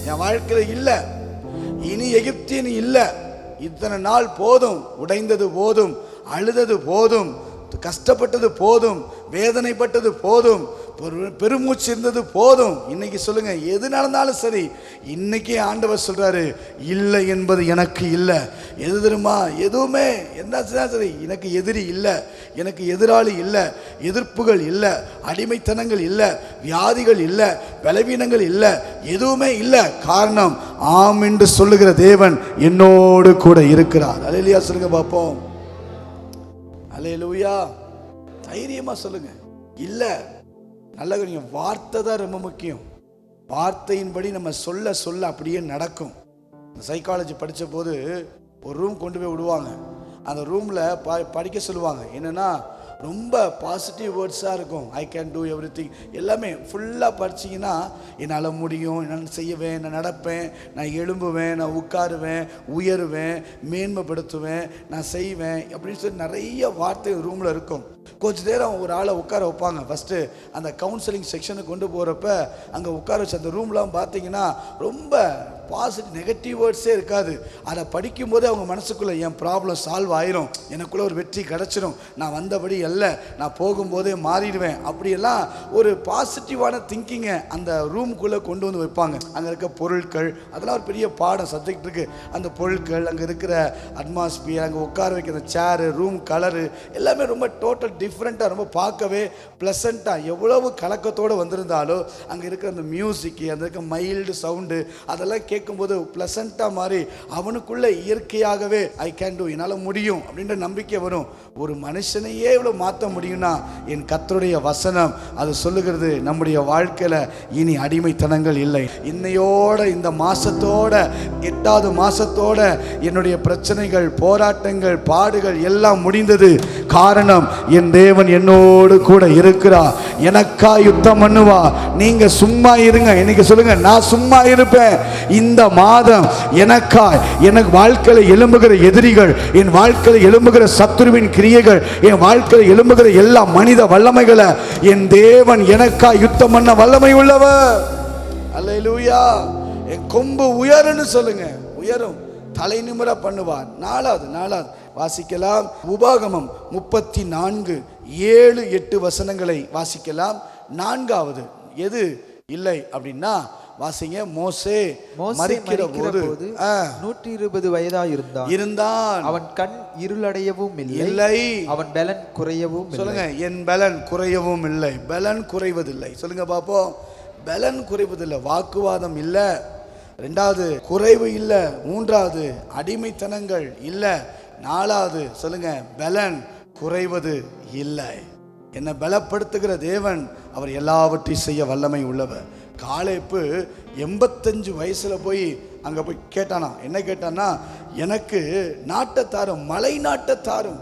என் வாழ்க்கையில் இல்லை. இனி எகிப்தியன் இல்லை. இத்தனை நாள் போதும், உடைந்தது போதும், அழுதது போதும், கஷ்டப்பட்டது போதும், வேதனைப்பட்டது போதும், பெருமூச்சு இருந்தது போதும். இன்னைக்கு சொல்லுங்க, எது நடந்தாலும் சரி, இன்னைக்கு ஆண்டவர் சொல்றாரு, இல்லை என்பது எனக்கு இல்லை. எது தெரியுமா? எதுவுமே என்ன சரி, எனக்கு எதிரி இல்லை, எனக்கு எதிராளி இல்லை, எதிர்ப்புகள் இல்லை, அடிமைத்தனங்கள் இல்லை, வியாதிகள் இல்லை, பலவீனங்கள் இல்லை, எதுவுமே இல்லை. காரணம், ஆம் என்று சொல்லுகிற தேவன் என்னோடு கூட இருக்கிறார். அல்லேலூயா சொல்லுங்க பார்ப்போம். அல்லேலூயா. தைரியமா சொல்லுங்க. இல்லை, நல்ல வார்த்தை தான் ரொம்ப முக்கியம். வார்த்தையின்படி நம்ம சொல்ல சொல்ல அப்படியே நடக்கும். சைக்காலஜி படித்த போது ஒரு ரூம் கொண்டு போய் விடுவாங்க. அந்த ரூமில் படிக்க சொல்லுவாங்க. என்னென்னா ரொம்ப பாசிட்டிவ் வேர்ட்ஸாக இருக்கும். I can do every thing, எல்லாமே ஃபுல்லாக படிச்சிங்கன்னா என்னால் முடியும், நான் செய்வேன், நான் நடப்பேன், நான் எழும்புவேன், நான் உட்காருவேன், உயருவேன், மேன்மைப்படுத்துவேன், நான் செய்வேன் அப்படின்னு சொல்லி நிறைய வார்த்தை ரூமில் இருக்கும். கொஞ்ச நேரம் ஒரு ஆளை உட்கார வைப்பாங்க. ஃபஸ்ட்டு அந்த கவுன்சிலிங் செக்ஷனுக்கு கொண்டு போகிறப்ப அங்கே உட்கார வச்சு அந்த ரூம்லாம் பார்த்தீங்கன்னா ரொம்ப பாசிட்டிவ் நெகட்டிவ் வேர்ட்ஸே இருக்காது. அதை படிக்கும்போதே அவங்க மனசுக்குள்ளே என் ப்ராப்ளம் சால்வ் ஆயிரும், எனக்குள்ளே ஒரு வெற்றி கிடச்சிரும், நான் வந்தபடி அல்ல, நான் போகும்போதே மாறிடுவேன், அப்படியெல்லாம் ஒரு பாசிட்டிவான திங்கிங்கை அந்த ரூமுக்குள்ளே கொண்டு வந்து வைப்பாங்க. அங்கே இருக்க பொருட்கள், அதெல்லாம் ஒரு பெரிய பாடம் சப்ஜெக்ட் இருக்குது. அந்த பொருட்கள், அங்கே இருக்கிற அட்மாஸ்பியர், அங்கே உட்கார வைக்கிற சேரு, ரூம் கலரு எல்லாமே ரொம்ப டோட்டல் டிஃப்ரெண்ட்டாக, ரொம்ப பார்க்கவே ப்ளசண்ட்டாக, எவ்வளவு கலக்கத்தோடு வந்திருந்தாலும் அங்கே இருக்கிற அந்த மியூசிக்கு, அந்த இருக்க மைல்டு சவுண்டு, அதெல்லாம் கேட்கும்போது ப்ளசண்ட்டாக மாறி அவனுக்குள்ளே இயற்கையாகவே ஐ கேன் டூ, என்னால் முடியும் அப்படின்ற நம்பிக்கை வரும். ஒரு மனுஷனையே இவ்வளோ மாற்ற முடியும்னா என் கர்த்தருடைய வசனம் அது சொல்லுகிறது. நம்முடைய வாழ்க்கையில் இனி அடிமைத்தனங்கள் இல்லை. இன்னையோட இந்த மாசத்தோட 8வது மாசத்தோட என்னுடைய பிரச்சனைகள், போராட்டங்கள், பாடுகள் எல்லாம் முடிந்தது. காரணம், என் தேவன் என்னோடு கூட இருக்கிறார், எனக்கா யுத்தம் பண்ணுவா. நீங்க சும்மா இருங்க. இன்னைக்கு சொல்லுங்க, நான் சும்மா இருப்பேன். இந்த மாதம் எனக்காய், எனக்கு வாழ்க்கையில் எழும்புகிற எதிரிகள், என் வாழ்க்கையில் எழும்புகிற சத்துருவின் கிரியைகள், என் வாழ்க்கையில் எழும்புகிற எல்லா மனித வல்லமைகளை என் தேவன் எனக்காய் யுத்தம் பண்ண வல்லமை உள்ளவர். அல்லேலூயா. என் கொம்பு உயருன்னு சொல்லுங்க, உயரும், தலை நிமிர பண்ணுவார். நாலாவது வாசிக்கலாம். உபாகமம் 34:7-8 வசனங்களை வாசிக்கலாம். 4வது எது இல்லை அப்படின்னா வாசிங்க. மோசே மரிக்கிற போது 120 வயதாய் இருந்தான். அவன் கண் இருளடையவும் இல்லை, அவன் பலன் குறையவும் இல்லை. சொல்லுங்க, என் பலன் குறையவும் இல்லை. பலன் குறைவதில்லை. சொல்லுங்க பாப்போம். பலன் குறைவதில்லை. வாக்குவாதம் இல்லை. 2வது குறைவு இல்லை. 3வது அடிமைத்தனங்கள் இல்லை. 4வது சொல்லுங்க, பலன் குறைவது இல்லை. என்னை பலப்படுத்துகிற தேவன் அவர் எல்லாவற்றையும் செய்ய வல்லமை உள்ளவர். காலேப்பு 85 வயசுல போய் அங்கே போய் கேட்டானா. என்ன கேட்டானா? எனக்கு நாட்டத்தாரும், மலை நாட்டத்தாரும்,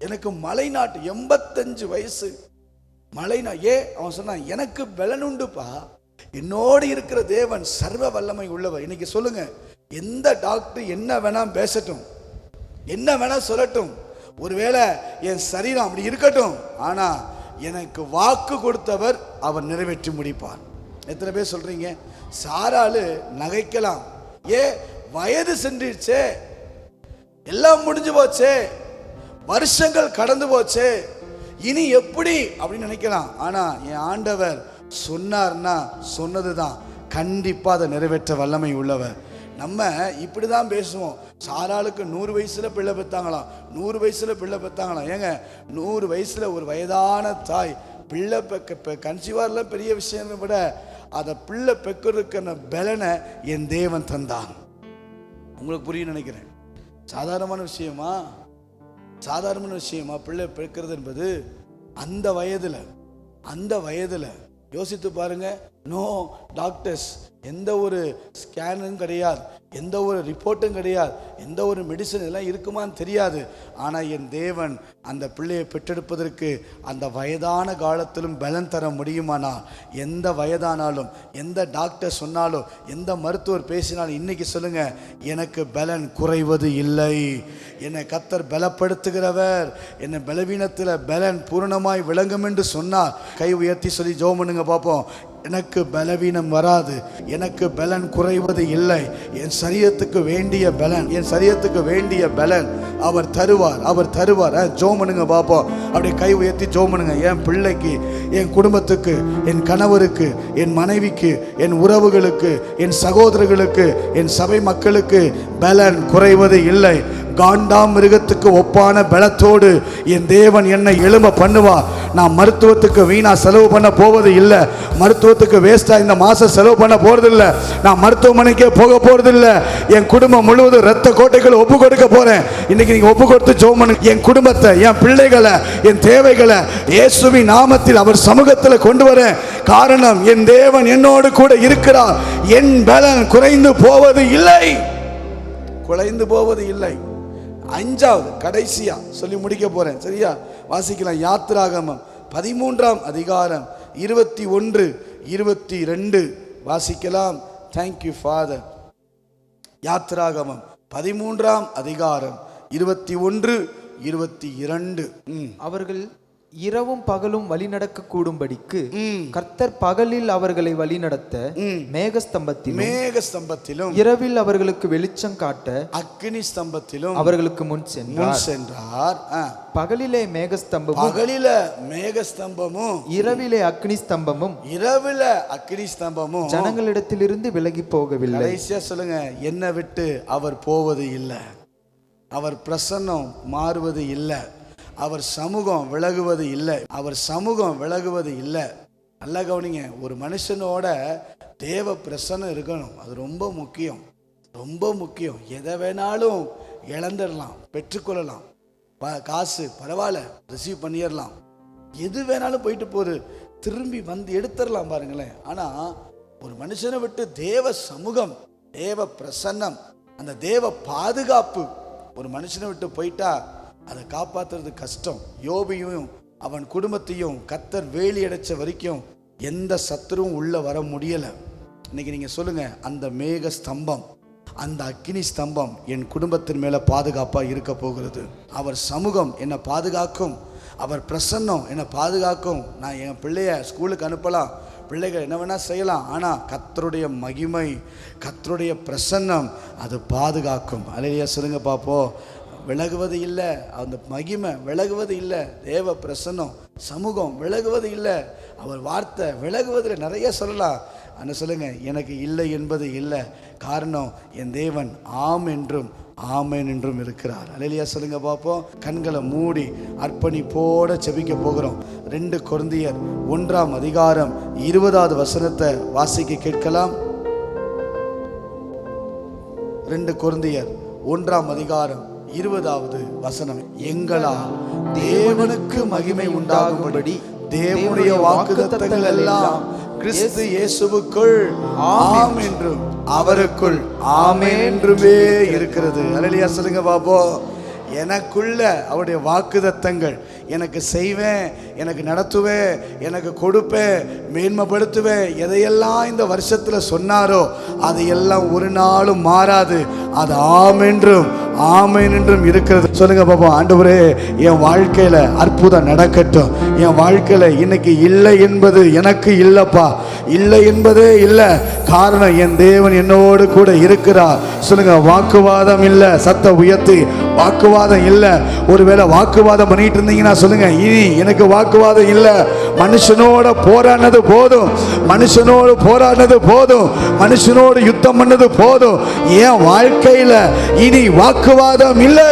எனக்கு மலை நாட்டு. 85 வயசு மலை அவன் சொன்னான், எனக்கு பலன் உண்டுப்பா, என்னோடு இருக்கிற தேவன் சர்வ வல்லமை உள்ளவர். இன்னைக்கு சொல்லுங்க, எந்த டாக்டர் என்ன வேணா பேசட்டும், என்ன வேணா சொல்லட்டும், ஒருவேளை என் சரீரம் அப்படி இருக்கட்டும், ஆனா எனக்கு வாக்கு கொடுத்தவர் அவர் நிறைவேற்றி முடிப்பார். எத்தனை பேர் சொல்றீங்க? சாராளு நகைக்கலாம், வயது சென்றுச்சே, எல்லாம் முடிஞ்சு போச்சே, வருஷங்கள் கடந்து போச்சே, இனி எப்படி அப்படின்னு நினைக்கலாம். ஆனா என் ஆண்டவர் சொன்னார்னா சொன்னதுதான் கண்டிப்பா அதை நிறைவேற்ற வல்லமை உள்ளவர். நம்ம இப்படிதான் பேசுவோம். சாராளுக்கு 100 வயசுல பிள்ளை பெற்றாங்களாம், 100 வயசுல பிள்ளை பெற்றாங்களாம். ஏங்க 100 வயசுல ஒரு வயதான தாய் பிள்ளை கன்சீவார்ல பெரிய விஷயம் விட அதை பிள்ளை பெக்கிறதுக்கான பலனை என் தேவன் தந்தான். உங்களுக்கு புரியும் நினைக்கிறேன். சாதாரணமான விஷயமா பிள்ளை பெக்கிறது என்பது அந்த வயதுல யோசித்து பாருங்க. நோ டாக்டர்ஸ், எந்த ஒரு ஸ்கேனும் கிடையாது, எந்த ஒரு ரிப்போர்ட்டும் கிடையாது, எந்த ஒரு மெடிசன் எல்லாம் இருக்குமான்னு தெரியாது. ஆனால் என் தேவன் அந்த பிள்ளையை பெற்றெடுப்பதற்கு அந்த வயதான காலத்திலும் பலன் தர முடியுமானா, எந்த வயதானாலும், எந்த டாக்டர் சொன்னாலும், எந்த மருத்துவர் பேசினாலும், இன்னைக்கு சொல்லுங்க, எனக்கு பலன் குறைவது இல்லை. என்னை கர்த்தர் பலப்படுத்துகிறவர். என்னை பலவீனத்தில் பலன் பூரணமாய் விளங்கும் என்று சொன்னார். கை உயர்த்தி சொல்லி ஜெபம் பண்ணுங்க பார்ப்போம். எனக்கு பலவீனம் வராது, எனக்கு பலன் குறைவது இல்லை. என் சரீரத்துக்கு வேண்டிய பலன், என் சரீரத்துக்கு வேண்டிய பலன் அவர் தருவார், அவர் தருவார். ஜோம் பண்ணுங்க பாப்போம், அப்படியே கை உயர்த்தி ஜோம் பண்ணுங்க. என் பிள்ளைக்கு, என் குடும்பத்துக்கு, என் கணவருக்கு, என் மனைவிக்கு, என் உறவுகளுக்கு, என் சகோதரர்களுக்கு, என் சபை மக்களுக்கு பலன் குறைவது இல்லை. காண்டாம் மிருகத்துக்கு ஒப்பான பலத்தோடு என் தேவன் என்னை எழும்ப பண்ணுவார். நான் மருத்துவத்துக்கு வீணா செலவு பண்ண போவது இல்லை, மருத்துவத்துக்கு வேஸ்டா இந்த மாசம் செலவு பண்ண போறது இல்லை, நான் மருத்துவமனைக்கே போக போறது இல்லை. என் குடும்பம் முழுவதும் ரத்த கோட்டைகளை ஒப்பு கொடுக்க போறேன். இன்னைக்கு நீங்க ஒப்பு கொடுத்து ஜெபம் பண்ணுங்க. என் குடும்பத்தை, என் பிள்ளைகளை, என் தேவைகளை இயேசுவின் நாமத்தில் அவர் சமூகத்தில் கொண்டு வரேன். காரணம், என் தேவன் என்னோடு கூட இருக்கிறார். என் பலன் குறைந்து போவது இல்லை, குறைந்து போவது இல்லை. அஞ்சாவது கடைசியா சொல்லி முடிக்க போறேன், சரியா? வாசிக்கலாம். யாத்திராகமம் 13ஆம் அதிகாரம் 21, 22 வாசிக்கலாம். Thank you father. யாத்திராகமம் 13ஆம் அதிகாரம் 21, 22. அவர்கள் இரவும் பகலும் வழிநடக்க கூடும்படிக்கு கர்த்தர் பகலில் அவர்களை வழிநடத்த மேகஸ்தம்பத்திலும் இரவில் அவர்களுக்கு வெளிச்சம் காட்ட அக்கினி ஸ்தம்பத்திலும் அவர்களுக்கு முன் சென்றார். பகலிலே மேகஸ்தம்பமும் இரவிலே அக்கினி ஸ்தம்பமும் ஜனங்களிடத்திலிருந்து விலகி போகவில்லை. கடைசியா சொல்லுங்க, என்னை விட்டு அவர் போவது இல்லை, அவர் பிரசன்னம் மாறுவது இல்லை, அவர் சமூகம் விலகுவது இல்லை, அவர் சமூகம் விலகுவது இல்லை. நல்லா கவனிங்க, ஒரு மனுஷனோட தேவ பிரசன்னம் இருக்கணும். அது ரொம்ப முக்கியம், ரொம்ப முக்கியம். எதை வேணாலும் இழந்துடலாம், பெற்றுக்கொள்ளலாம். காசு பரவாயில்ல, ரிசீவ் பண்ணிடலாம், எது வேணாலும் போயிட்டு போகுது, திரும்பி வந்து எடுத்துடலாம் பாருங்களேன். ஆனால் ஒரு மனுஷனை விட்டு தேவ சமூகம், தேவ பிரசன்னம், அந்த தேவ பாதுகாப்பு ஒரு மனுஷனை விட்டு போயிட்டா அதை காப்பாற்றுறது கஷ்டம். யோபையும் அவன் குடும்பத்தையும் கர்த்தர் வேலி அடைச்ச வரைக்கும் எந்த சத்துருவும் உள்ள வர முடியலை. இன்னைக்கு நீங்கள் சொல்லுங்கள், அந்த மேக ஸ்தம்பம், அந்த அக்கினி ஸ்தம்பம் என் குடும்பத்தின் மேலே பாதுகாப்பாக இருக்க போகிறது. அவர் சமூகம் என்னை பாதுகாக்கும், அவர் பிரசன்னம் என்னை பாதுகாக்கும். நான் என் பிள்ளைய ஸ்கூலுக்கு அனுப்பலாம், பிள்ளைகள் என்ன வேணால் செய்யலாம், ஆனால் கர்த்தருடைய மகிமை, கர்த்தருடைய பிரசன்னம் அது பாதுகாக்கும். அல்லேலூயா சொல்லுங்க பார்ப்போம். விலகுவது இல்லை, அந்த மகிமை விலகுவது இல்லை, தேவ பிரசன்னம் சமூகம் விலகுவது இல்லை, அவர் வார்த்தை விலகுவதில் நிறைய சொல்லலாம். ஆனால் சொல்லுங்க, எனக்கு இல்லை என்பது இல்லை. காரணம், என் தேவன் ஆம் என்றும் ஆமேன் என்றும் இருக்கிறார். அல்லேலூயா சொல்லுங்க பார்ப்போம். கண்களை மூடி அர்ப்பணிப்போட செபிக்க போகிறோம். 2 கொரிந்தியர் 1ஆம் அதிகாரம் 20வது வசனத்தை வாசிக்க கேட்கலாம். 2 கொரிந்தியர் 1ஆம் அதிகாரம் 20வது வசனம். எங்களால் தேவனுக்கு மகிமை உண்டாகும்படி தேவனுடைய வாக்குத்தத்தங்கள் எல்லாம் கிறிஸ்து இயேசுவுக்குள் ஆம் என்றும் அவருக்குள் ஆமென் என்றுமே இருக்கிறது. அல்லேலூயா சொல்லுங்க பாப்போம். எனக்குள்ள அவருடைய வாக்குத்தத்தங்கள், எனக்கு செய்வேன், எனக்கு நடத்துவேன், எனக்கு கொடுப்பேன், மேன்மைப்படுத்துவேன், எதையெல்லாம் இந்த வருஷத்தில் சொன்னாரோ அதையெல்லாம் ஒரு நாளும் மாறாது. அது ஆமென்றும் ஆமென் என்றும் இருக்கிறது. சொல்லுங்க பாப்போம். ஆண்டவரே, என் வாழ்க்கையில அற்புதம் நடக்கட்டும். என் வாழ்க்கையில இன்னைக்கு இல்லை என்பது எனக்கு இல்லப்பா, இல்லை என்பதே இல்லை. காரணம், என் தேவன் என்னோடு கூட இருக்கிறார். சொல்லுங்க, வாக்குவாதம் இல்லை. சத்த உயர்த்தி வாக்குவாதம் இல்லை. ஒருவேளை வாக்குவாதம் பண்ணிட்டு இருந்தீங்கன்னா சொல்லுங்க, இனி எனக்கு வாக்குவாதம் இல்லை. மனுஷனோட போராடினது போதும், மனுஷனோடு போராடினது போதும், மனுஷனோடு யுத்தம் பண்ணது போதும். என் வாழ்க்கையில இனி வாக்குவாதம் இல்லை.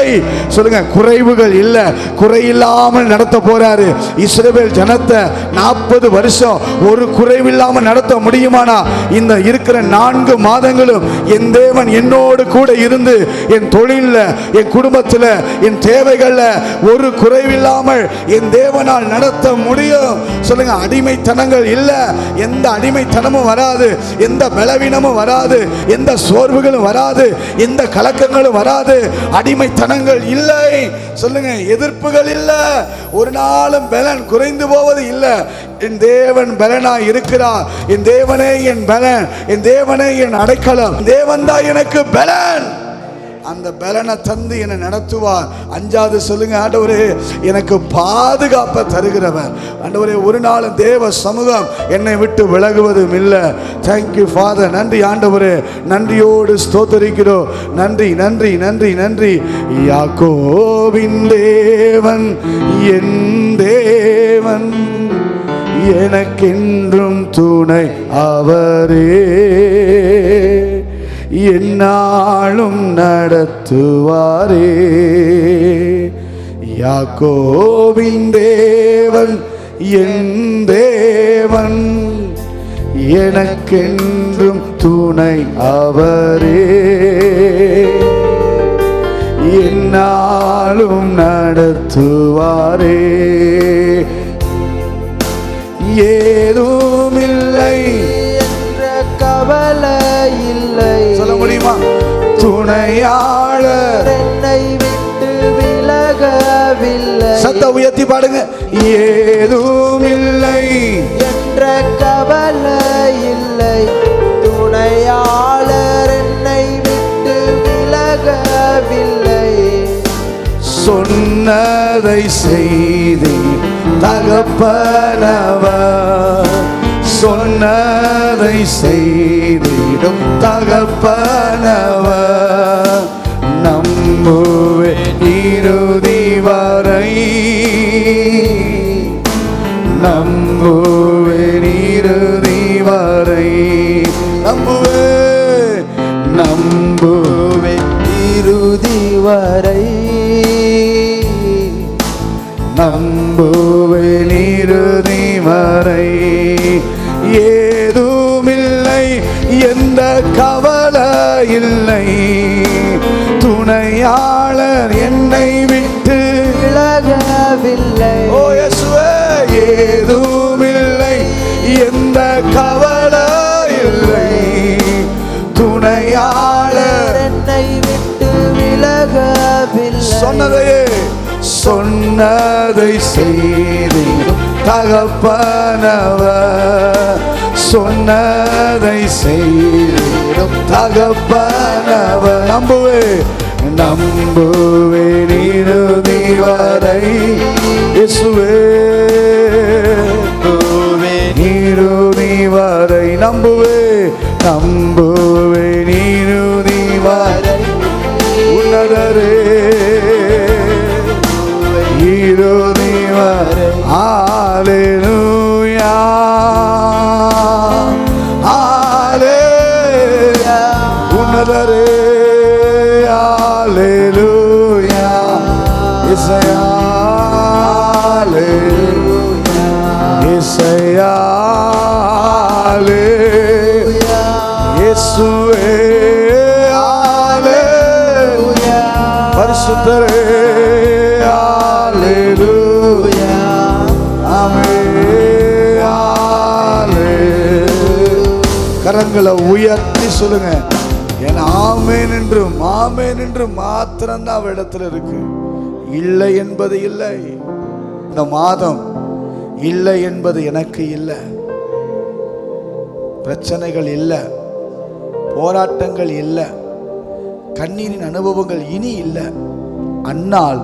சொல்லுங்க, குறைவுகள் இல்லை. குறையில்லாமல் நடத்த போறாரு. இஸ்ரவேல் ஜனத்தை 40 வருஷம் ஒரு குறைவில்லாமல் நடத்த முடியுமானா, இந்த இருக்கிற 4 மாதங்களும் என் தேவன் என்னோடு கூட இருந்து என் தொழிலில், என் குடும்பத்தில், என் தேவைகள்ல ஒரு குறைவில்லாமல் என் தேவனால் நடத்த முடியும். சொல்லுங்க, அடிமைத்தனங்கள் இல்லை. எந்த அடிமைத்தனமும் வராது, எந்த பலவீனமும் வராது, எந்த சோர்வுகளும் வராது, எந்த கலக்கங்களும் வராது. அடிமைத்தனங்கள் இல்லை. சொல்லுங்க, எதிர்ப்புகள் இல்லை. ஒரு நாளும் பலன் குறைந்து போவது இல்லை. என் தேவன் பலனாய் இருக்கிறார். என் தேவனே என் பலன், என் தேவனே என் அடைக்கலம், தேவன் தான் எனக்கு பலன். அந்த பலனை தந்து என்னை நடத்துவார். 5வது சொல்லுங்க, ஆண்டவரே எனக்கு பாதுகாப்பை தருகிறவர். ஆண்டவரே ஒரு நாளும் தேவ சமூகம் என்னை விட்டு விலகுவதும் இல்லை. Thank you father. நன்றி ஆண்டவரே, நன்றியோடு ஸ்தோத்தரிக்கிறோம். நன்றி நன்றி நன்றி நன்றி. யாக்கோபின் தேவன் என் தேவன், எனக்கென்றும் துணை அவரே, என்னாலும் நடத்துவாரே. யாக்கோபின் தேவன் என் தேவன், எனக்கென்றும் துணை அவரே, என்னாலும் நடத்துவாரே. ஏதுமில்லை என்ற கவலை இல்லை, சொல்ல முடியுமா? துணையாளர் என்னை விட்டு விலகவில்லை. சத்த உயர்த்தி பாடுங்க. ஏதுமில்லை என்ற கவலை இல்லை, துணையாளர் என்னை விட்டு விலகவில்லை. சொன்னதை செய்தி தகப்பனவர், சொன்னதை செய்திடும் தகப்பனவர். நம்புவே இறுதி வரை, நம்புவே இறுதி வரை, நம்புவே நம்புவே இறுதி வரை, நம்புவேன் இறுதி வரை. ஏதுமில்லை எந்த கவலை இல்லை, துணையாளர் என்னை விட்டு விலகவில்லை. ஓ இயேசுவே, ஏதுமில்லை எந்த கவலை இல்லை, துணையாளர் என்னை விட்டு விலகவில்லை. சொன்னதையே சொன்னதை செய்தி தகப்பனவர், சொன்னதை செய்திடும் தகப்பனவர். நம்புவே நம்புவே இறுதி வரை, இயேசுவே இறுதி வரை. நம்புவே நம்புவே இறுதி வரை. உன்னதரே இறுதி வரை. ஹல்லேலூயா ஹல்லேலூயா. உன்னதரே ஹல்லேலூயா. இசையா ஹல்லேலூயா. இசையா ஹல்லேலூயா. இயேசுவே ஹல்லேலூயா. பரிசுத்தரே கரங்களை உயர்த்தி சொல்லுங்க. என் ஆமேன் என்றும் ஆமேன் என்றும் மாத்திரம்தான் அவரிடத்துல இருக்கு. இல்லை என்பது இல்லை. இந்த மாதம் இல்லை என்பது எனக்கு இல்லை. பிரச்சனைகள் இல்லை, போராட்டங்கள் இல்லை, கண்ணீரின் அனுபவங்கள் இனி இல்லை. அன்னால்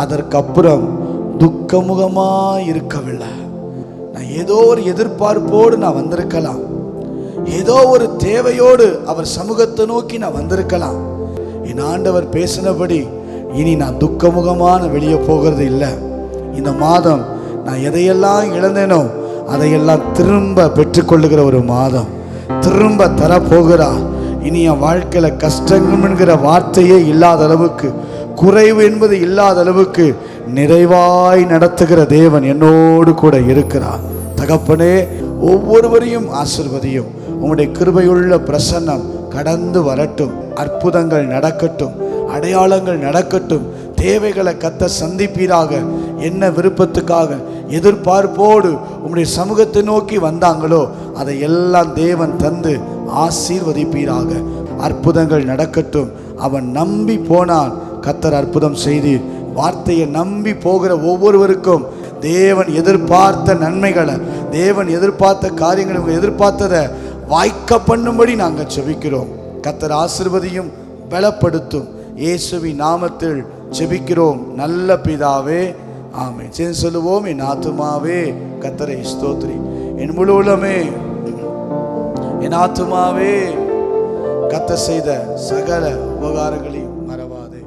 அதற்கப்புறம் துக்கமுகமாக இருக்கவில்லை. நான் ஏதோ ஒரு எதிர்பார்ப்போடு நான் வந்திருக்கலாம், ஏதோ ஒரு தேவையோடு அவர் சமூகத்தை நோக்கி நான் வந்திருக்கலாம். என் ஆண்டவர் பேசினபடி இனி நான் துக்கமுகமான வெளியே போகிறது இல்லை. இந்த மாதம் நான் எதையெல்லாம் இழந்தேனோ அதையெல்லாம் திரும்ப பெற்றுக்கொள்ளுகிற ஒரு மாதம். திரும்ப தரப்போகிறார். இனி என் வாழ்க்கையில் கஷ்டம் என்கிற வார்த்தையே இல்லாத அளவுக்கு, குறைவு என்பது இல்லாத அளவுக்கு நிறைவாய் நடத்துகிற தேவன் என்னோடு கூட இருக்கிறார். தகப்பனே, ஒவ்வொருவரையும் ஆசீர்வதியும். உம்முடைய கிருபையுள்ள பிரசன்னம் கடந்து வரட்டும். அற்புதங்கள் நடக்கட்டும், அடையாளங்கள் நடக்கட்டும். தேவைகளை கத்த சந்திப்பீராக. என்ன விருப்பத்துக்காக எதிர்பார்ப்போடு உம்முடைய சமூகத்தை நோக்கி வந்தாங்களோ அதை எல்லாம் தேவன் தந்து ஆசீர்வதிப்பீராக. அற்புதங்கள் நடக்கட்டும். அவன் நம்பி போனான், கத்தர் அற்புதம் செய்து. வார்த்தையை நம்பி போகிற ஒவ்வொருவருக்கும் தேவன் எதிர்பார்த்த நன்மைகளை, தேவன் எதிர்பார்த்த காரியங்களை, இவங்க எதிர்பார்த்ததை வாய்க்க பண்ணும்படி நாங்கள் செபிக்கிறோம். கத்தர் ஆசீர்வதியும், பலப்படுத்தும். இயேசுவின் நாமத்தில் ஜெபிக்கிறோம் நல்ல பிதாவே, ஆமென். சேர்ந்து சொல்லுவோம், என் ஆத்துமாவே கர்த்தரை ஸ்தோத்திரி, என் முழு உள்ளமே என் ஆத்துமாவே கர்த்தர் செய்த சகல உபகாரங்களையும் மறவாதே.